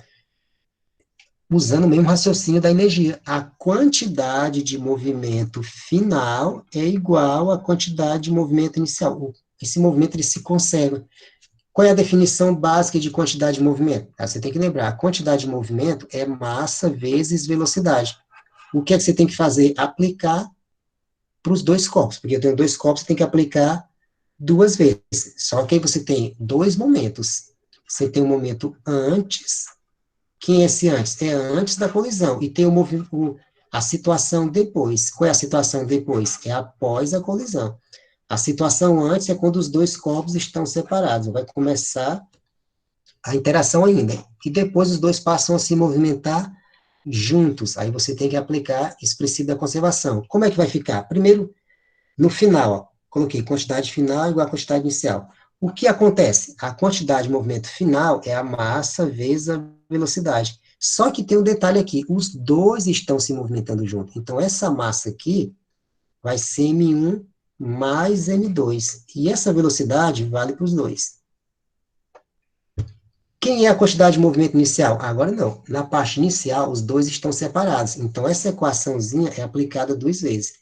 usando o mesmo raciocínio da energia. A quantidade de movimento final é igual à quantidade de movimento inicial. Esse movimento ele se conserva. Qual é a definição básica de quantidade de movimento? Você tem que lembrar, a quantidade de movimento é massa vezes velocidade. O que é que você tem que fazer? Aplicar para os dois corpos, porque eu tenho dois corpos, você tem que aplicar duas vezes. Só que aí você tem dois momentos. Você tem um momento antes. Quem é esse antes? É antes da colisão. E tem a situação depois. Qual é a situação depois? É após a colisão. A situação antes é quando os dois corpos estão separados. Vai começar a interação ainda. E depois os dois passam a se movimentar juntos. Aí você tem que aplicar esse princípio da conservação. Como é que vai ficar? Primeiro, no final, ó, coloquei quantidade final igual a quantidade inicial. O que acontece? A quantidade de movimento final é a massa vezes a velocidade. Só que tem um detalhe aqui, os dois estão se movimentando junto. Então, essa massa aqui vai ser M1 mais M2. E essa velocidade vale para os dois. Quem é a quantidade de movimento inicial? Agora não. Na parte inicial, os dois estão separados. Então, essa equaçãozinha é aplicada duas vezes.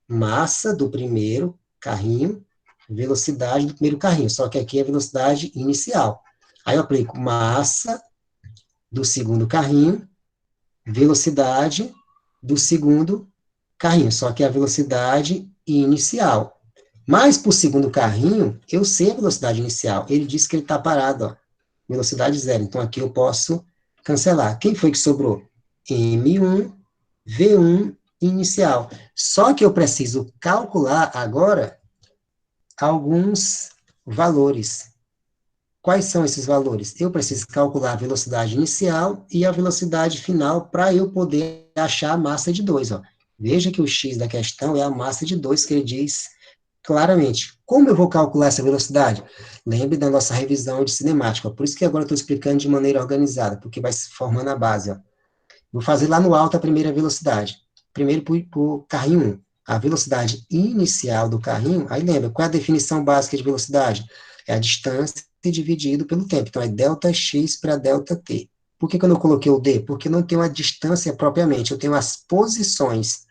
Massa do primeiro carrinho, velocidade do primeiro carrinho. Só que aqui é velocidade inicial. Aí eu aplico massa do segundo carrinho, velocidade do segundo carrinho. Só que é a velocidade inicial. Mas para o segundo carrinho, eu sei a velocidade inicial. Ele disse que ele está parado, ó. Velocidade zero. Então, aqui eu posso cancelar. Quem foi que sobrou? M1, V1 inicial. Só que eu preciso calcular agora alguns valores. Quais são esses valores? Eu preciso calcular a velocidade inicial e a velocidade final para eu poder achar a massa de 2. Ó. Veja que o x da questão é a massa de 2, que ele diz claramente. Como eu vou calcular essa velocidade? Lembre da nossa revisão de cinemática. Por isso que agora eu estou explicando de maneira organizada, porque vai se formando a base. Ó. Vou fazer lá no alto a primeira velocidade. Primeiro para o carrinho 1. A velocidade inicial do carrinho, aí lembra, qual é a definição básica de velocidade? É a distância dividido pelo tempo. Então, é ΔX para ΔT. Por que eu não coloquei o D? Porque não tem uma distância propriamente, eu tenho as posições.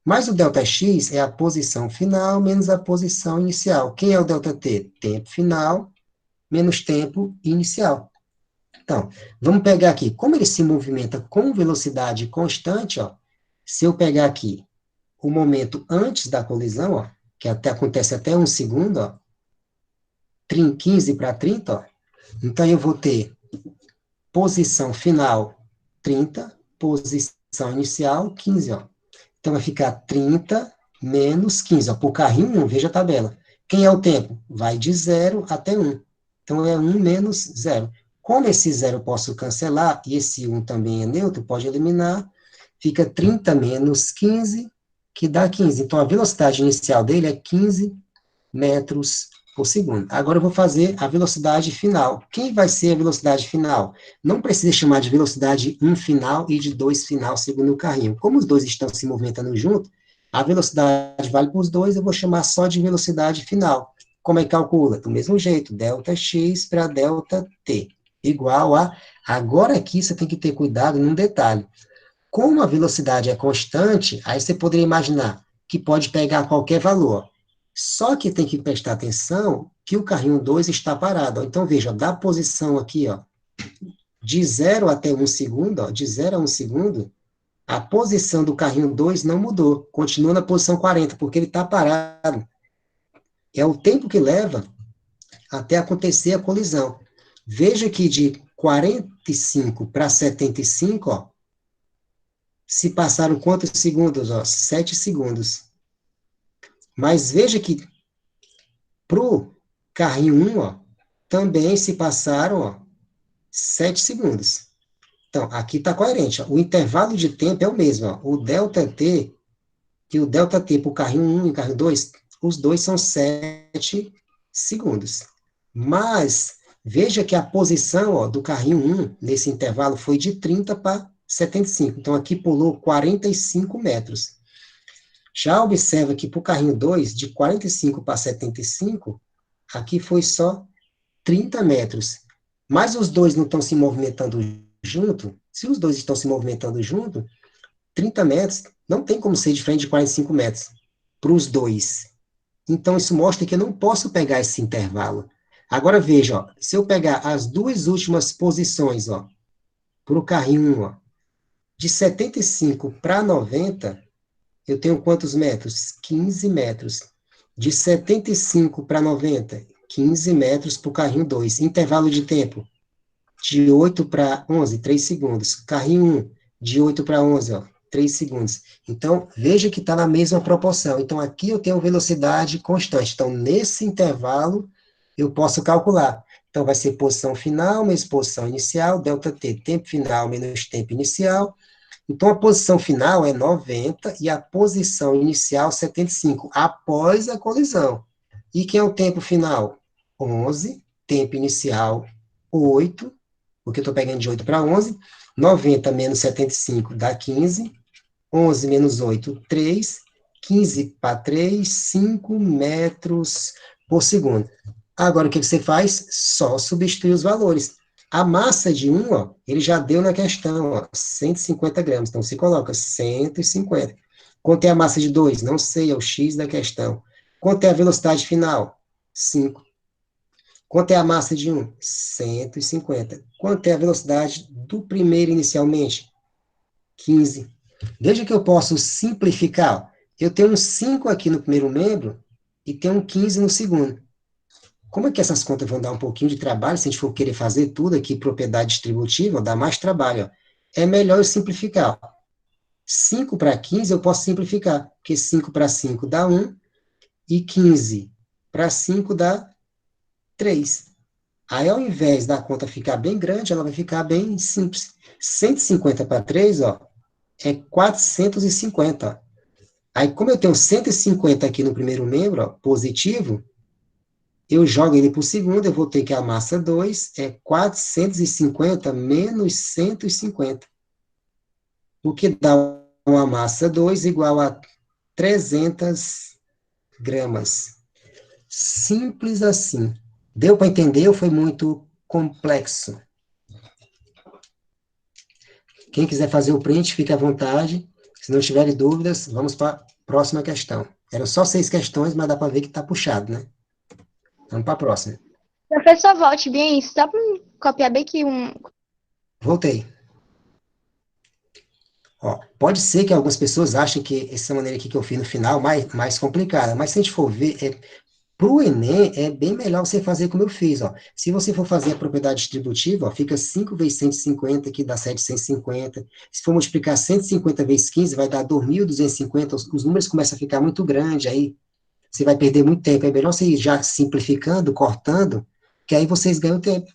Mas o ΔX é a posição final menos a posição inicial. Quem é o ΔT? Tempo final menos tempo inicial. Então, vamos pegar aqui, como ele se movimenta com velocidade constante, ó, se eu pegar aqui o momento antes da colisão, ó, que até acontece até 1 segundo, ó, 15 para 30, ó, então eu vou ter posição final 30, posição inicial 15, ó. Então vai ficar 30 menos 15, ó, por carrinho 1, veja a tabela. Quem é o tempo? Vai de 0 até 1. Então é 1 menos 0. Como esse 0 eu posso cancelar, e esse 1 também é neutro, pode eliminar, fica 30 menos 15, que dá 15. Então a velocidade inicial dele é 15 metros por segundo. Agora eu vou fazer a velocidade final. Quem vai ser a velocidade final? Não precisa chamar de velocidade 1 final e de 2 final, segundo o carrinho. Como os dois estão se movimentando junto, a velocidade vale para os dois, eu vou chamar só de velocidade final. Como é que calcula? Do mesmo jeito, ΔX para ΔT, igual a... Agora aqui você tem que ter cuidado num detalhe. Como a velocidade é constante, aí você poderia imaginar que pode pegar qualquer valor. Só que tem que prestar atenção que o carrinho 2 está parado. Então, veja, da posição aqui, ó, de 0 até 1 segundo, ó, de 0 a 1 segundo, a posição do carrinho 2 não mudou. Continua na posição 40, porque ele está parado. É o tempo que leva até acontecer a colisão. Veja que de 45 para 75, ó, se passaram quantos segundos? Ó, 7 segundos. Mas veja que para o carrinho 1, ó, também se passaram, ó, 7 segundos. Então, aqui está coerente. Ó. O intervalo de tempo é o mesmo. Ó. O ΔT e o ΔT para o carrinho 1 e o carrinho 2, os dois são 7 segundos. Mas, veja que a posição, ó, do carrinho 1, nesse intervalo, foi de 30 para 75. Então, aqui pulou 45 metros. Já observa que para o carrinho 2, de 45 para 75, aqui foi só 30 metros. Mas os dois não estão se movimentando junto. Se os dois estão se movimentando junto, 30 metros não tem como ser diferente de 45 metros para os dois. Então, isso mostra que eu não posso pegar esse intervalo. Agora, veja, ó, se eu pegar as duas últimas posições, ó, para o carrinho 1, ó, de 75 para 90, eu tenho quantos metros? 15 metros. De 75 para 90, 15 metros para o carrinho 2. Intervalo de tempo, de 8 para 11, 3 segundos. Carrinho 1, de 8 para 11, ó, 3 segundos. Então, veja que está na mesma proporção. Então, aqui eu tenho velocidade constante. Então, nesse intervalo, eu posso calcular. Então, vai ser posição final menos posição inicial, ΔT, tempo final menos tempo inicial. Então, a posição final é 90 e a posição inicial 75, após a colisão. E quem é o tempo final? 11, tempo inicial 8, porque eu estou pegando de 8 para 11, 90 menos 75 dá 15, 11 menos 8, 3, 15 para 3, 5 metros por segundo. Agora, o que você faz? Só substituir os valores. A massa de 1, ó, ele já deu na questão, ó, 150 gramas. Então, você coloca 150. Quanto é a massa de 2? Não sei, é o x da questão. Quanto é a velocidade final? 5. Quanto é a massa de 1? 150. Quanto é a velocidade do primeiro inicialmente? 15. Veja que eu posso simplificar. Eu tenho um 5 aqui no primeiro membro e tenho um 15 no segundo. Como é que essas contas vão dar um pouquinho de trabalho, se a gente for querer fazer tudo aqui, propriedade distributiva, dá mais trabalho. Ó. É melhor eu simplificar. Ó. 5 para 15 eu posso simplificar, porque 5 para 5 dá 1, e 15 para 5 dá 3. Aí, ao invés da conta ficar bem grande, ela vai ficar bem simples. 150 para 3, ó, é 450. Ó. Aí, como eu tenho 150 aqui no primeiro membro, ó, positivo, eu jogo ele para o segundo, eu vou ter que a massa 2 é 450 menos 150, o que dá uma massa 2 igual a 300 gramas. Simples assim. Deu para entender ou foi muito complexo? Quem quiser fazer o print, fique à vontade. Se não tiverem dúvidas, vamos para a próxima questão. Eram só 6 questões, mas dá para ver que está puxado, né? Vamos para a próxima.
Professor, volte bem isso, só para copiar bem aqui um.
Voltei. Ó, pode ser que algumas pessoas achem que essa maneira aqui que eu fiz no final mais complicada, mas se a gente for ver, para o Enem, é bem melhor você fazer como eu fiz, ó. Se você for fazer a propriedade distributiva, ó, fica 5 vezes 150, que dá 750. Se for multiplicar 150 vezes 15, vai dar 2.250. Os números começam a ficar muito grandes, aí você vai perder muito tempo. É melhor você ir já simplificando, cortando, que aí vocês ganham tempo.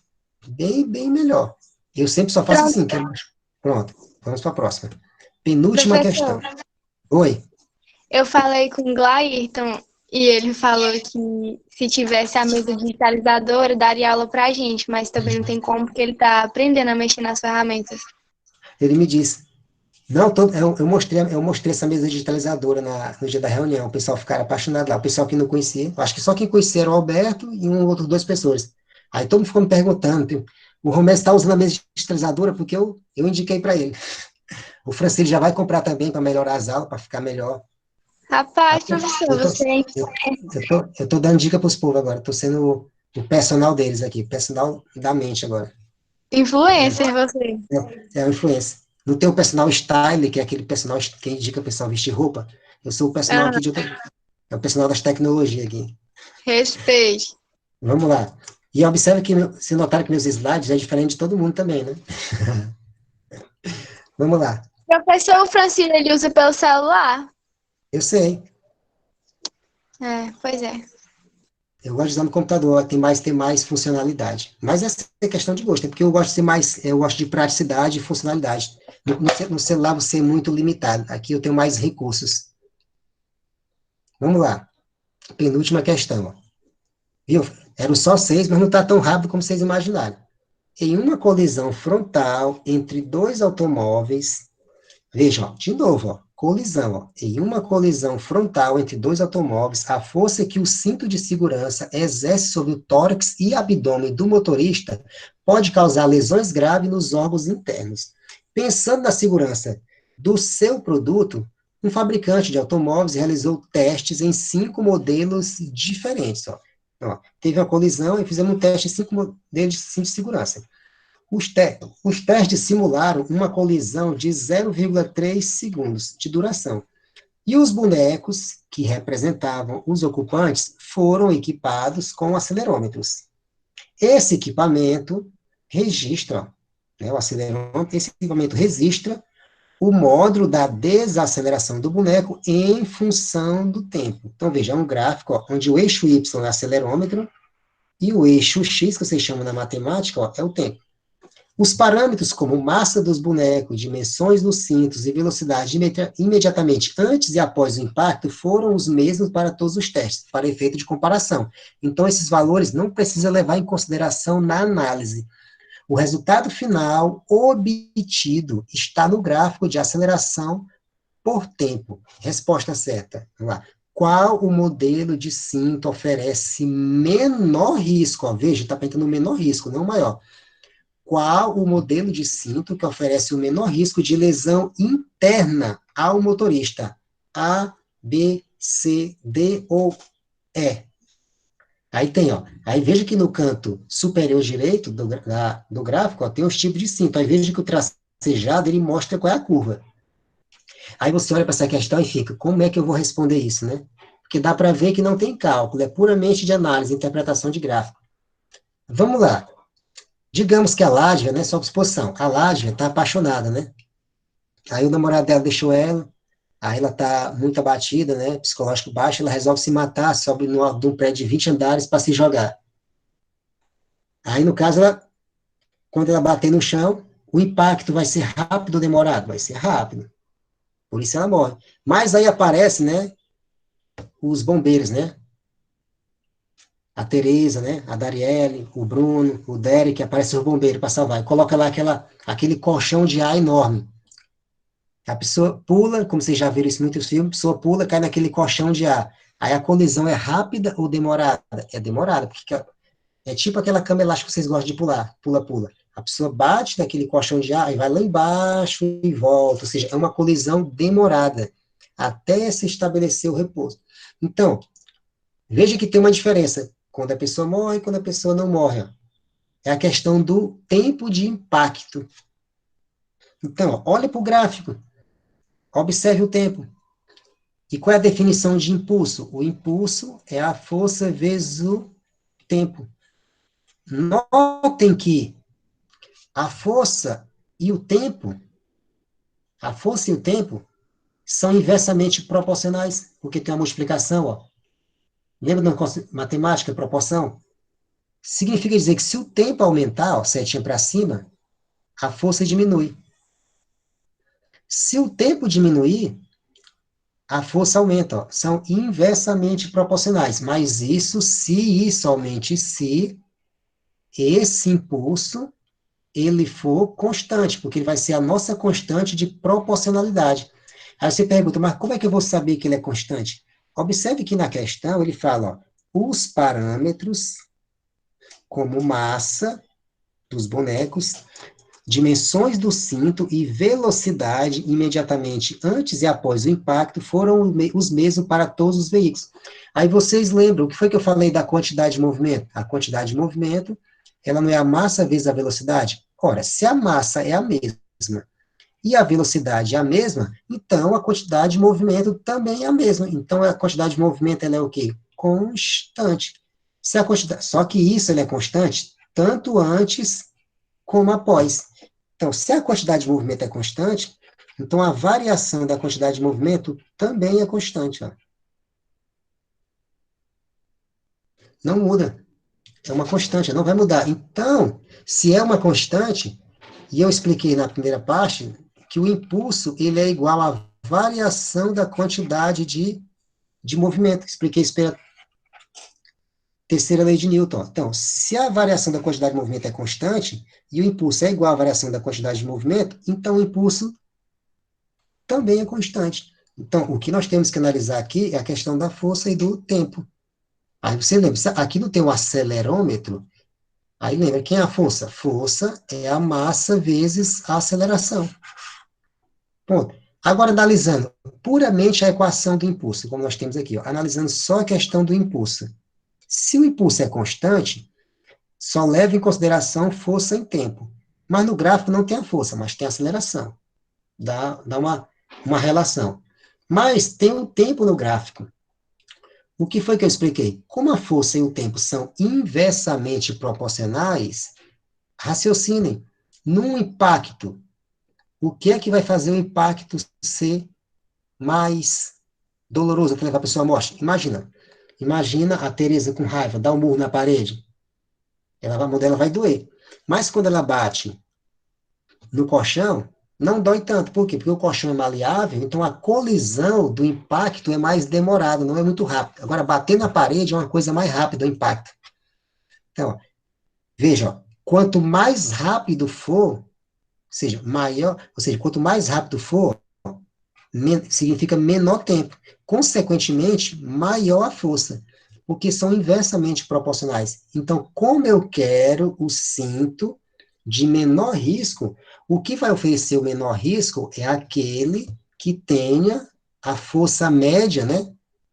Bem melhor. Eu sempre só faço
Pronto,
assim, pronto, vamos para a próxima. Penúltima questão.
professor.
Oi.
Eu falei com o Glairton e ele falou que se tivesse a mesa digitalizadora, daria aula pra gente, mas também não tem como, porque ele tá aprendendo a mexer nas ferramentas.
Ele me disse. Não, eu mostrei essa mesa digitalizadora no dia da reunião. O pessoal ficaram apaixonado lá. O pessoal que não conhecia, acho que só quem conhecia era o Alberto e um outro duas pessoas. Aí todo mundo ficou me perguntando. O Romero está usando a mesa digitalizadora porque eu indiquei para ele. O Francês já vai comprar também para melhorar as aulas, para ficar melhor.
Rapaz, professor,
Eu tô,
você é
eu tô dando dica para os povos agora. Estou sendo o personal deles aqui, personal da mente agora.
influencer, você.
É a influência. Não tem o personal style, que é aquele personal que indica o pessoal vestir roupa. Eu sou o personal
Ah,
aqui de outra. É o personal das tecnologias aqui.
respeite.
Vamos lá. E observe que, se notaram que meus slides é diferente de todo mundo também, né? Vamos lá.
Professor, o Francino, ele usa pelo celular?
Eu sei.
É, pois é.
Eu gosto de usar no computador, tem mais funcionalidade. Mas essa é questão de gosto, é porque eu gosto de ser mais, eu gosto de praticidade e funcionalidade. No celular você é muito limitado. Aqui eu tenho mais recursos. Vamos lá. Penúltima questão. Ó. Viu? Eram só 6, mas não está tão rápido como vocês imaginaram. Em uma colisão frontal entre dois automóveis, vejam, ó, de novo, ó, colisão. Ó, em uma colisão frontal entre dois automóveis, a força que o cinto de segurança exerce sobre o tórax e abdômen do motorista pode causar lesões graves nos órgãos internos. Pensando na segurança do seu produto, um fabricante de automóveis realizou testes em 5 modelos diferentes. Ó, teve uma colisão e fizemos um teste em 5 modelos de cinto de segurança. Os testes simularam uma colisão de 0,3 segundos de duração. E os bonecos, que representavam os ocupantes, foram equipados com acelerômetros. Esse equipamento registra, né, o acelerômetro, esse equipamento registra o módulo da desaceleração do boneco em função do tempo. Então, veja, é um gráfico ó, onde o eixo Y é o acelerômetro e o eixo X, que vocês chamam na matemática, ó, é o tempo. Os parâmetros como massa dos bonecos, dimensões dos cintos e velocidade imediatamente antes e após o impacto foram os mesmos para todos os testes, para efeito de comparação. Então, esses valores não precisa levar em consideração na análise. O resultado final obtido está no gráfico de aceleração por tempo. Resposta certa. Vamos lá. Qual o modelo de cinto oferece menor risco? Ó, veja, está perguntando o menor risco, não o maior. Qual o modelo de cinto que oferece o menor risco de lesão interna ao motorista? A, B, C, D ou E? Aí tem, ó. Aí veja que no canto superior direito do gráfico, ó, tem os tipos de cinto. Aí veja que o tracejado, ele mostra qual é a curva. Aí você olha para essa questão e fica, como é que eu vou responder isso, né? Porque dá para ver que não tem cálculo, é puramente de análise, interpretação de gráfico. Vamos lá. Digamos que a Ládvia, né, sob suposição, a Ládvia está apaixonada, né? Aí o namorado dela deixou ela, aí ela está muito abatida, né, psicológico baixo, ela resolve se matar, sobe de um prédio de 20 andares para se jogar. Aí, no caso, quando ela bater no chão, o impacto vai ser rápido ou demorado? Vai ser rápido. Por isso ela morre. Mas aí aparece, né, os bombeiros, né? A Tereza, né? A Darielle, o Bruno, o Derek, aparece os bombeiros para salvar. E coloca lá aquele colchão de ar enorme. A pessoa pula, como vocês já viram isso em muitos filmes, a pessoa pula, cai naquele colchão de ar. Aí a colisão é rápida ou demorada? É demorada, porque é tipo aquela cama elástica que vocês gostam de pular, pula. A pessoa bate naquele colchão de ar e vai lá embaixo e volta, ou seja, é uma colisão demorada, até se estabelecer o repouso. Então, veja que tem uma diferença. quando a pessoa morre e quando a pessoa não morre. Ó. É a questão do tempo de impacto. Então, ó, olha para o gráfico, observe o tempo. E qual é a definição de impulso? O impulso é a força vezes o tempo. Notem que a força e o tempo, a força e o tempo são inversamente proporcionais, porque tem uma multiplicação, ó. Lembra da matemática, proporção? Significa dizer que se o tempo aumentar, ó, setinha para cima, a força diminui. Se o tempo diminuir, a força aumenta, ó. São inversamente proporcionais, mas isso se e somente se esse impulso ele for constante, porque ele vai ser a nossa constante de proporcionalidade. Aí você pergunta, mas como é que eu vou saber que ele é constante? Observe que na questão ele fala, ó, os parâmetros como massa dos bonecos, dimensões do cinto e velocidade imediatamente antes e após o impacto foram os mesmos para todos os veículos. Aí vocês lembram, o que foi que eu falei da quantidade de movimento? A quantidade de movimento, ela não é a massa vezes a velocidade? Ora, se a massa é a mesma e a velocidade é a mesma, então a quantidade de movimento também é a mesma. Então a quantidade de movimento ela é o quê? Constante. Se a quantidade, só que isso ele é constante tanto antes como após. Então, se a quantidade de movimento é constante, então a variação da quantidade de movimento também é constante. Ó. Não muda. É uma constante, não vai mudar. Então, se é uma constante, e eu expliquei na primeira parte, que o impulso ele é igual à variação da quantidade de movimento. Expliquei isso pela terceira lei de Newton. Então, se a variação da quantidade de movimento é constante, e o impulso é igual à variação da quantidade de movimento, então o impulso também é constante. Então, o que nós temos que analisar aqui é a questão da força e do tempo. Aí você lembra, aqui não tem o acelerômetro, aí lembra, quem é a força? Força é a massa vezes a aceleração. Ponto. Agora, analisando puramente a equação do impulso, como nós temos aqui, ó, analisando só a questão do impulso. Se o impulso é constante, só leva em consideração força em tempo. Mas no gráfico não tem a força, mas tem a aceleração. Dá uma relação. Mas tem um tempo no gráfico. O que foi que eu expliquei? Como a força e o tempo são inversamente proporcionais, raciocinem. Num impacto, o que é que vai fazer o impacto ser mais doloroso, que levar a pessoa à morte? Imagina a Teresa com raiva, dá um murro na parede. A mão dela vai doer. Mas quando ela bate no colchão, não dói tanto. Por quê? Porque o colchão é maleável, então a colisão do impacto é mais demorada, não é muito rápida. Agora, bater na parede é uma coisa mais rápida, o impacto. Então, veja, ó, quanto mais rápido for, ou seja, quanto mais rápido for, significa menor tempo. Consequentemente, maior a força, porque são inversamente proporcionais. Então, como eu quero o cinto de menor risco, o que vai oferecer o menor risco é aquele que tenha a força média, né?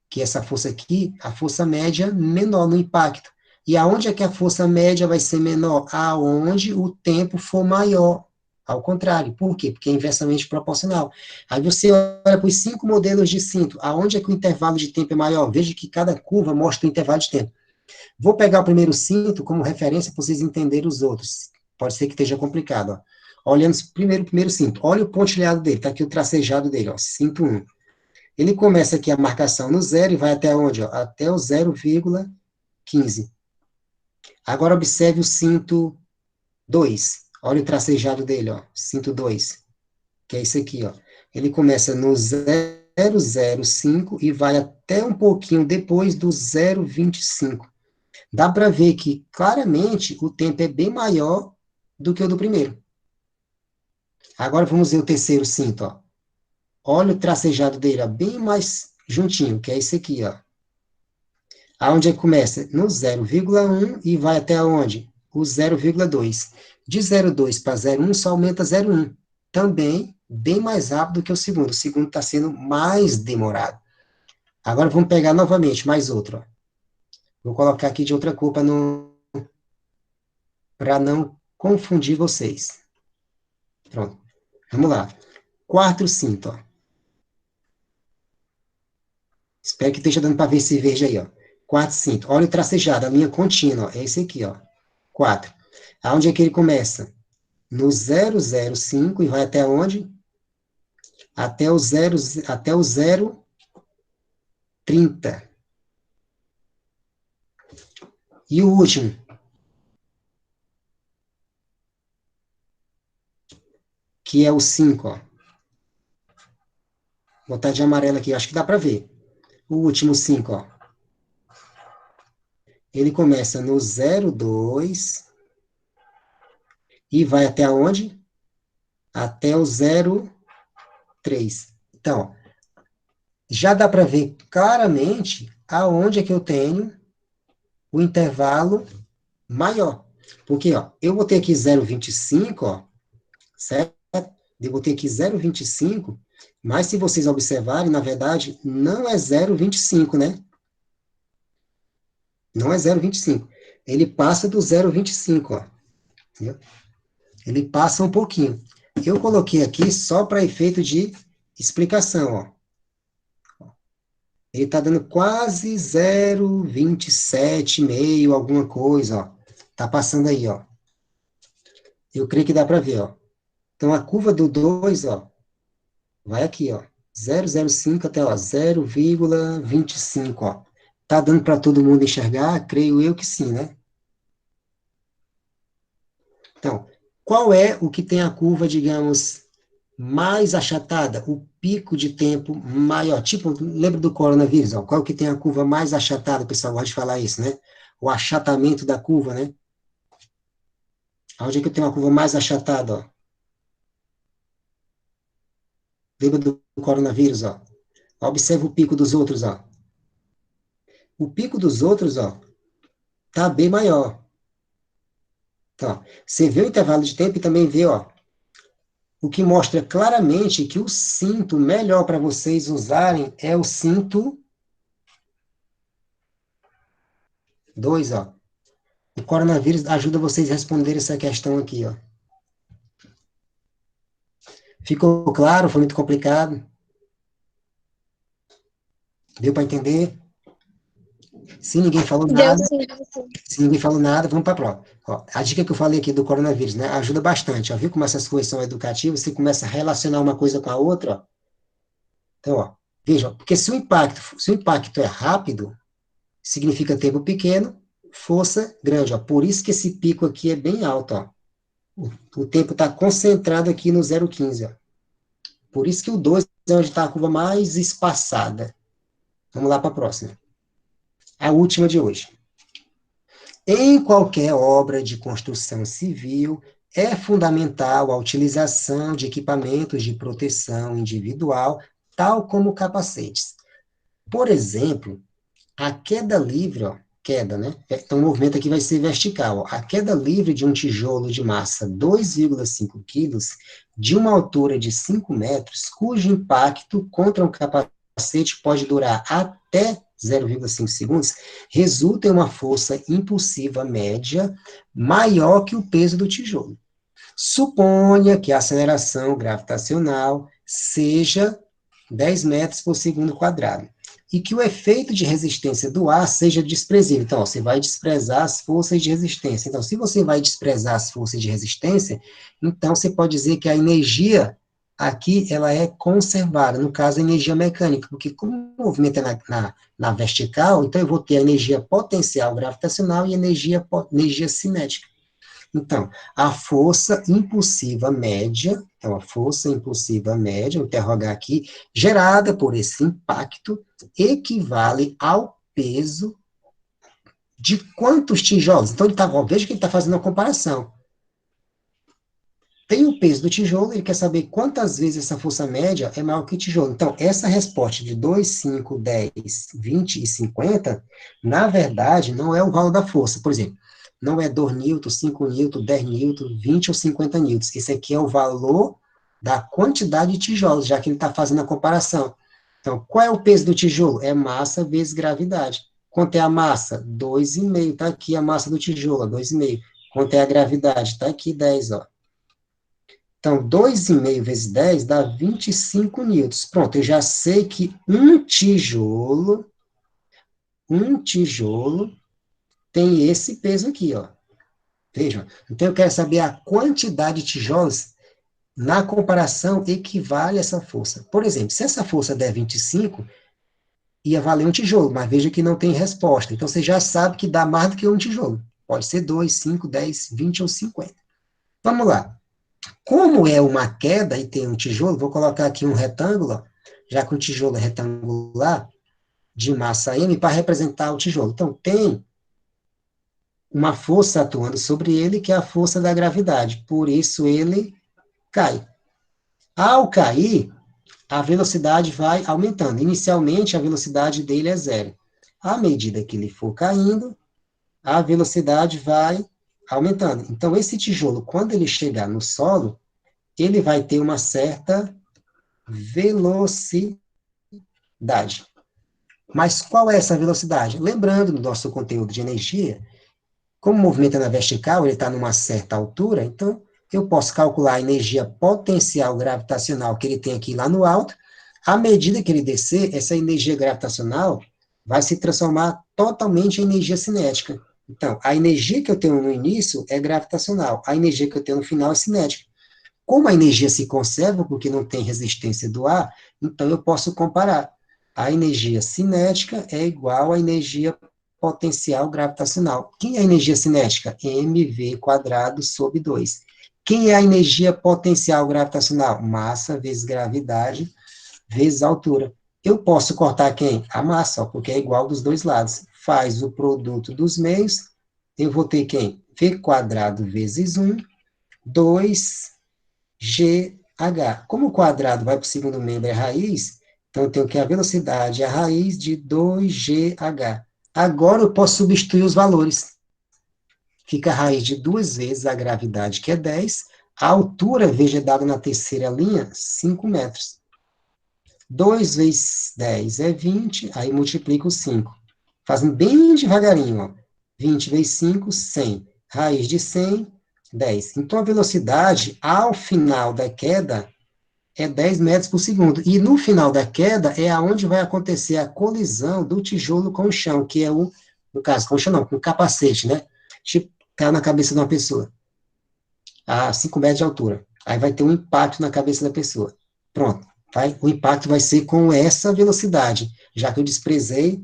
Que essa força aqui, a força média menor no impacto. E aonde é que a força média vai ser menor? Aonde o tempo for maior. Ao contrário. Por quê? Porque é inversamente proporcional. Aí você olha para os 5 modelos de cinto. Aonde é que o intervalo de tempo é maior? Veja que cada curva mostra o intervalo de tempo. Vou pegar o primeiro cinto como referência para vocês entenderem os outros. Pode ser que esteja complicado. Ó. Olhando primeiro o primeiro cinto. Olha o pontilhado dele. Está aqui o tracejado dele. Ó, cinto 1. Ele começa aqui a marcação no 0 e vai até onde? Ó? Até o 0,15. Agora observe o cinto 2. Olha o tracejado dele, ó. Cinto 2. Que é esse aqui, ó. Ele começa no 0,05 e vai até um pouquinho depois do 0,25. Dá para ver que, claramente, o tempo é bem maior do que o do primeiro. Agora vamos ver o terceiro cinto, ó. Olha o tracejado dele, ó, bem mais juntinho, que é esse aqui, ó. Aonde é que começa? No 0,1 e vai até onde? O 0,2. De 0,2 para 0,1 só aumenta 0,1. Também bem mais rápido que o segundo. O segundo está sendo mais demorado. Agora vamos pegar novamente mais outro, ó. Vou colocar aqui de outra cor para não confundir vocês. Pronto. Vamos lá. Quarto cinto, ó. Espero que esteja dando para ver esse verde aí, ó. Quarto cinto. Olha o tracejado, a linha contínua, ó. É esse aqui, ó. 4. Aonde é que ele começa? No 005 e vai até onde? Até o 030. E o último? Que é o 5, ó. Vou botar de amarelo aqui, acho que dá para ver. O último 5, ó. Ele começa no 02 e vai até onde? Até o 03. Então, já dá para ver claramente aonde é que eu tenho o intervalo maior. Porque, ó, eu botei aqui 0,25, ó, certo? Eu botei aqui 0,25, mas se vocês observarem, na verdade, não é 0,25, né? Não é 0,25. Ele passa do 0,25, ó. Entendeu? Ele passa um pouquinho. Eu coloquei aqui só para efeito de explicação, ó. Ele está dando quase 0,27,5, alguma coisa, ó. Tá passando aí, ó. Eu creio que dá para ver, ó. Então, a curva do 2, ó, vai aqui, ó. 0,05 até, ó, 0,25, ó. Tá dando para todo mundo enxergar? Creio eu que sim, né? Então, qual é o que tem a curva, digamos, mais achatada? O pico de tempo maior. Tipo, lembra do coronavírus, ó? Qual é o que tem a curva mais achatada? O pessoal gosta de falar isso, né? O achatamento da curva, né? Onde é que tem uma curva mais achatada, ó? Lembra do coronavírus, ó? Observa o pico dos outros, ó. O pico dos outros, ó, tá bem maior. Então, você vê o intervalo de tempo e também vê, ó, o que mostra claramente que o cinto melhor para vocês usarem é o cinto 2, ó. O coronavírus ajuda vocês a responder essa questão aqui, ó. Ficou claro? Foi muito complicado? Deu para entender? Se ninguém falou
Deu
nada,
sim.
se ninguém falou nada, vamos para a prova. Ó, a dica que eu falei aqui do coronavírus, né, ajuda bastante. Ó, viu como essas coisas são educativas? Você começa a relacionar uma coisa com a outra, ó. Então, ó, veja, porque se o impacto é rápido, significa tempo pequeno, força grande, ó. Por isso que esse pico aqui é bem alto, ó. O tempo está concentrado aqui no 0,15, ó. Por isso que o 2 é onde está a curva mais espaçada. Vamos lá para a próxima. A última de hoje. Em qualquer obra de construção civil, é fundamental a utilização de equipamentos de proteção individual, tal como capacetes. Por exemplo, a queda livre, ó, queda, né? Então, o movimento aqui vai ser vertical. Ó. A queda livre de um tijolo de massa 2,5 quilos, de uma altura de 5 metros, cujo impacto contra um capacete pode durar até 0,5 segundos, resulta em uma força impulsiva média maior que o peso do tijolo. Suponha que a aceleração gravitacional seja 10 metros por segundo quadrado, e que o efeito de resistência do ar seja desprezível. Então, ó, você vai desprezar as forças de resistência. Então, se você vai desprezar as forças de resistência, então você pode dizer que a energia aqui, ela é conservada, no caso, a energia mecânica, porque como o movimento é na vertical, então eu vou ter a energia potencial gravitacional e energia cinética. Então, a força impulsiva média, então a força impulsiva média, vou interrogar aqui, gerada por esse impacto, equivale ao peso de quantos tijolos? Então, veja que ele está fazendo uma comparação. Tem o peso do tijolo, ele quer saber quantas vezes essa força média é maior que o tijolo. Então, essa resposta de 2, 5, 10, 20 e 50, na verdade, não é o valor da força. Por exemplo, não é 2 newtons, 5 newtons, 10 newtons, 20 ou 50 newtons. Esse aqui é o valor da quantidade de tijolos, já que ele está fazendo a comparação. Então, qual é o peso do tijolo? É massa vezes gravidade. Quanto é a massa? 2,5. Está aqui a massa do tijolo, 2,5. Quanto é a gravidade? Está aqui 10, ó. Então, 2,5 vezes 10 dá 25 newtons. Pronto, eu já sei que um tijolo tem esse peso aqui, ó. Vejam. Então, eu quero saber a quantidade de tijolos na comparação equivale a essa força. Por exemplo, se essa força der 25, ia valer um tijolo, mas veja que não tem resposta. Então, você já sabe que dá mais do que um tijolo. Pode ser 2, 5, 10, 20 ou 50. Vamos lá. Como é uma queda e tem um tijolo, vou colocar aqui um retângulo, já que o tijolo é retangular, de massa M, para representar o tijolo. Então, tem uma força atuando sobre ele, que é a força da gravidade. Por isso, ele cai. Ao cair, a velocidade vai aumentando. Inicialmente, a velocidade dele é zero. À medida que ele for caindo, a velocidade vai aumentando. Então, esse tijolo, quando ele chegar no solo, ele vai ter uma certa velocidade. Mas qual é essa velocidade? Lembrando do nosso conteúdo de energia, como o movimento é na vertical, ele está numa certa altura, então eu posso calcular a energia potencial gravitacional que ele tem aqui lá no alto. À medida que ele descer, essa energia gravitacional vai se transformar totalmente em energia cinética. Então, a energia que eu tenho no início é gravitacional, a energia que eu tenho no final é cinética. Como a energia se conserva, porque não tem resistência do ar, então eu posso comparar. A energia cinética é igual à energia potencial gravitacional. Quem é a energia cinética? mv²/2. Quem é a energia potencial gravitacional? Massa vezes gravidade vezes altura. Eu posso cortar quem? A massa, ó, porque é igual dos dois lados. Faz o produto dos meios, eu vou ter quem? v² vezes 1, 2 GH. Como o quadrado vai para o segundo membro é raiz, então eu tenho que a velocidade é a raiz de 2GH. Agora eu posso substituir os valores. Fica a raiz de 2 vezes a gravidade, que é 10. A altura, veja, dada na terceira linha, 5 metros. 2 vezes 10 é 20, aí multiplica o 5. Fazem bem devagarinho, ó. 20 vezes 5, 100. Raiz de 100, 10. Então, a velocidade, ao final da queda, é 10 metros por segundo. E no final da queda é aonde vai acontecer a colisão do tijolo com o chão, que é o, no caso, com o chão não, com o capacete, né? Tipo, cai na cabeça de uma pessoa, a 5 metros de altura. Aí vai ter um impacto na cabeça da pessoa. Pronto. O impacto vai ser com essa velocidade, já que eu desprezei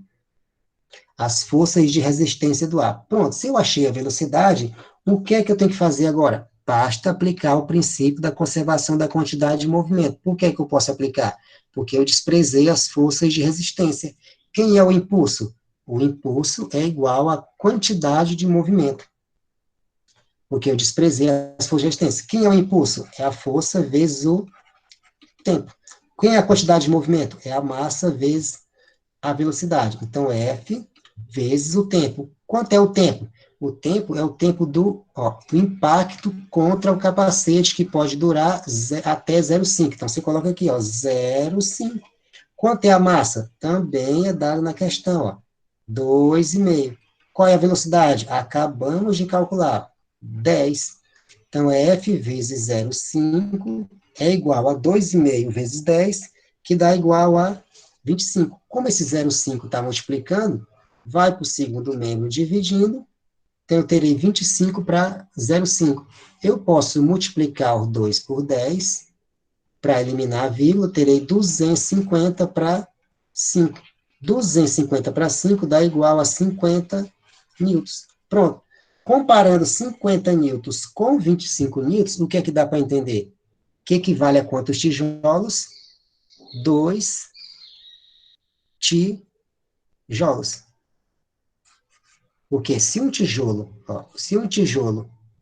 as forças de resistência do ar. Pronto, se eu achei a velocidade, o que é que eu tenho que fazer agora? Basta aplicar o princípio da conservação da quantidade de movimento. Por que é que eu posso aplicar? Porque eu desprezei as forças de resistência. Quem é o impulso? O impulso é igual à quantidade de movimento. Porque eu desprezei as forças de resistência. Quem é o impulso? É a força vezes o tempo. Quem é a quantidade de movimento? É a massa vezes a velocidade. Então, F vezes o tempo. Quanto é o tempo? O tempo é o tempo do impacto contra o capacete, que pode durar até 0,5. Então, você coloca aqui, 0,5. Quanto é a massa? Também é dado na questão, 2,5. Qual é a velocidade? Acabamos de calcular, 10. Então, F vezes 0,5 é igual a 2,5 vezes 10, que dá igual a 25. Como esse 0,5 está multiplicando, vai para o segundo membro dividindo, então eu terei 25 para 0,5. Eu posso multiplicar o 2 por 10, para eliminar a vírgula, terei 250 para 5. 250 para 5 dá igual a 50 newtons. Pronto. Comparando 50 newtons com 25 newtons, o que é que dá para entender? Que equivale a quantos tijolos? 2 tijolos. Porque se um tijolo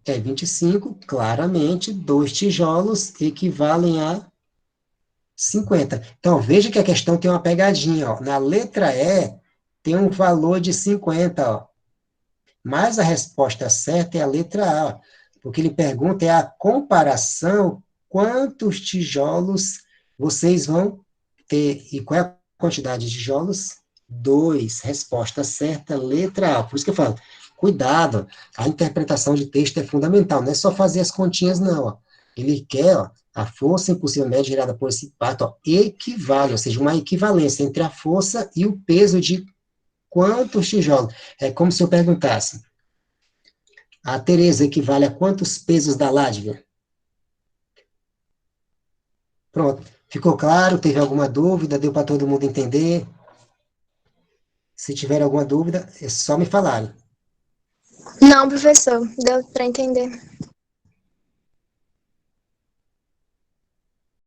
é 25, claramente 2 tijolos equivalem a 50. Então, veja que a questão tem uma pegadinha, Na letra E, tem um valor de 50, Mas a resposta certa é a letra A, porque ele pergunta é a comparação, quantos tijolos vocês vão ter, e qual é a quantidade de tijolos? 2. Resposta certa, letra A. Por isso que eu falo, cuidado, a interpretação de texto é fundamental, não é só fazer as continhas, não. Ó. Ele quer, ó, a força impulsiva média gerada por esse impacto, ó, equivale, ou seja, uma equivalência entre a força e o peso de quantos tijolos. É como se eu perguntasse, a Tereza equivale a quantos pesos da Ládvia? Pronto. Ficou claro? Teve alguma dúvida? Deu para todo mundo entender? Se tiver alguma dúvida, é só me falar.
Não, professor, deu para entender.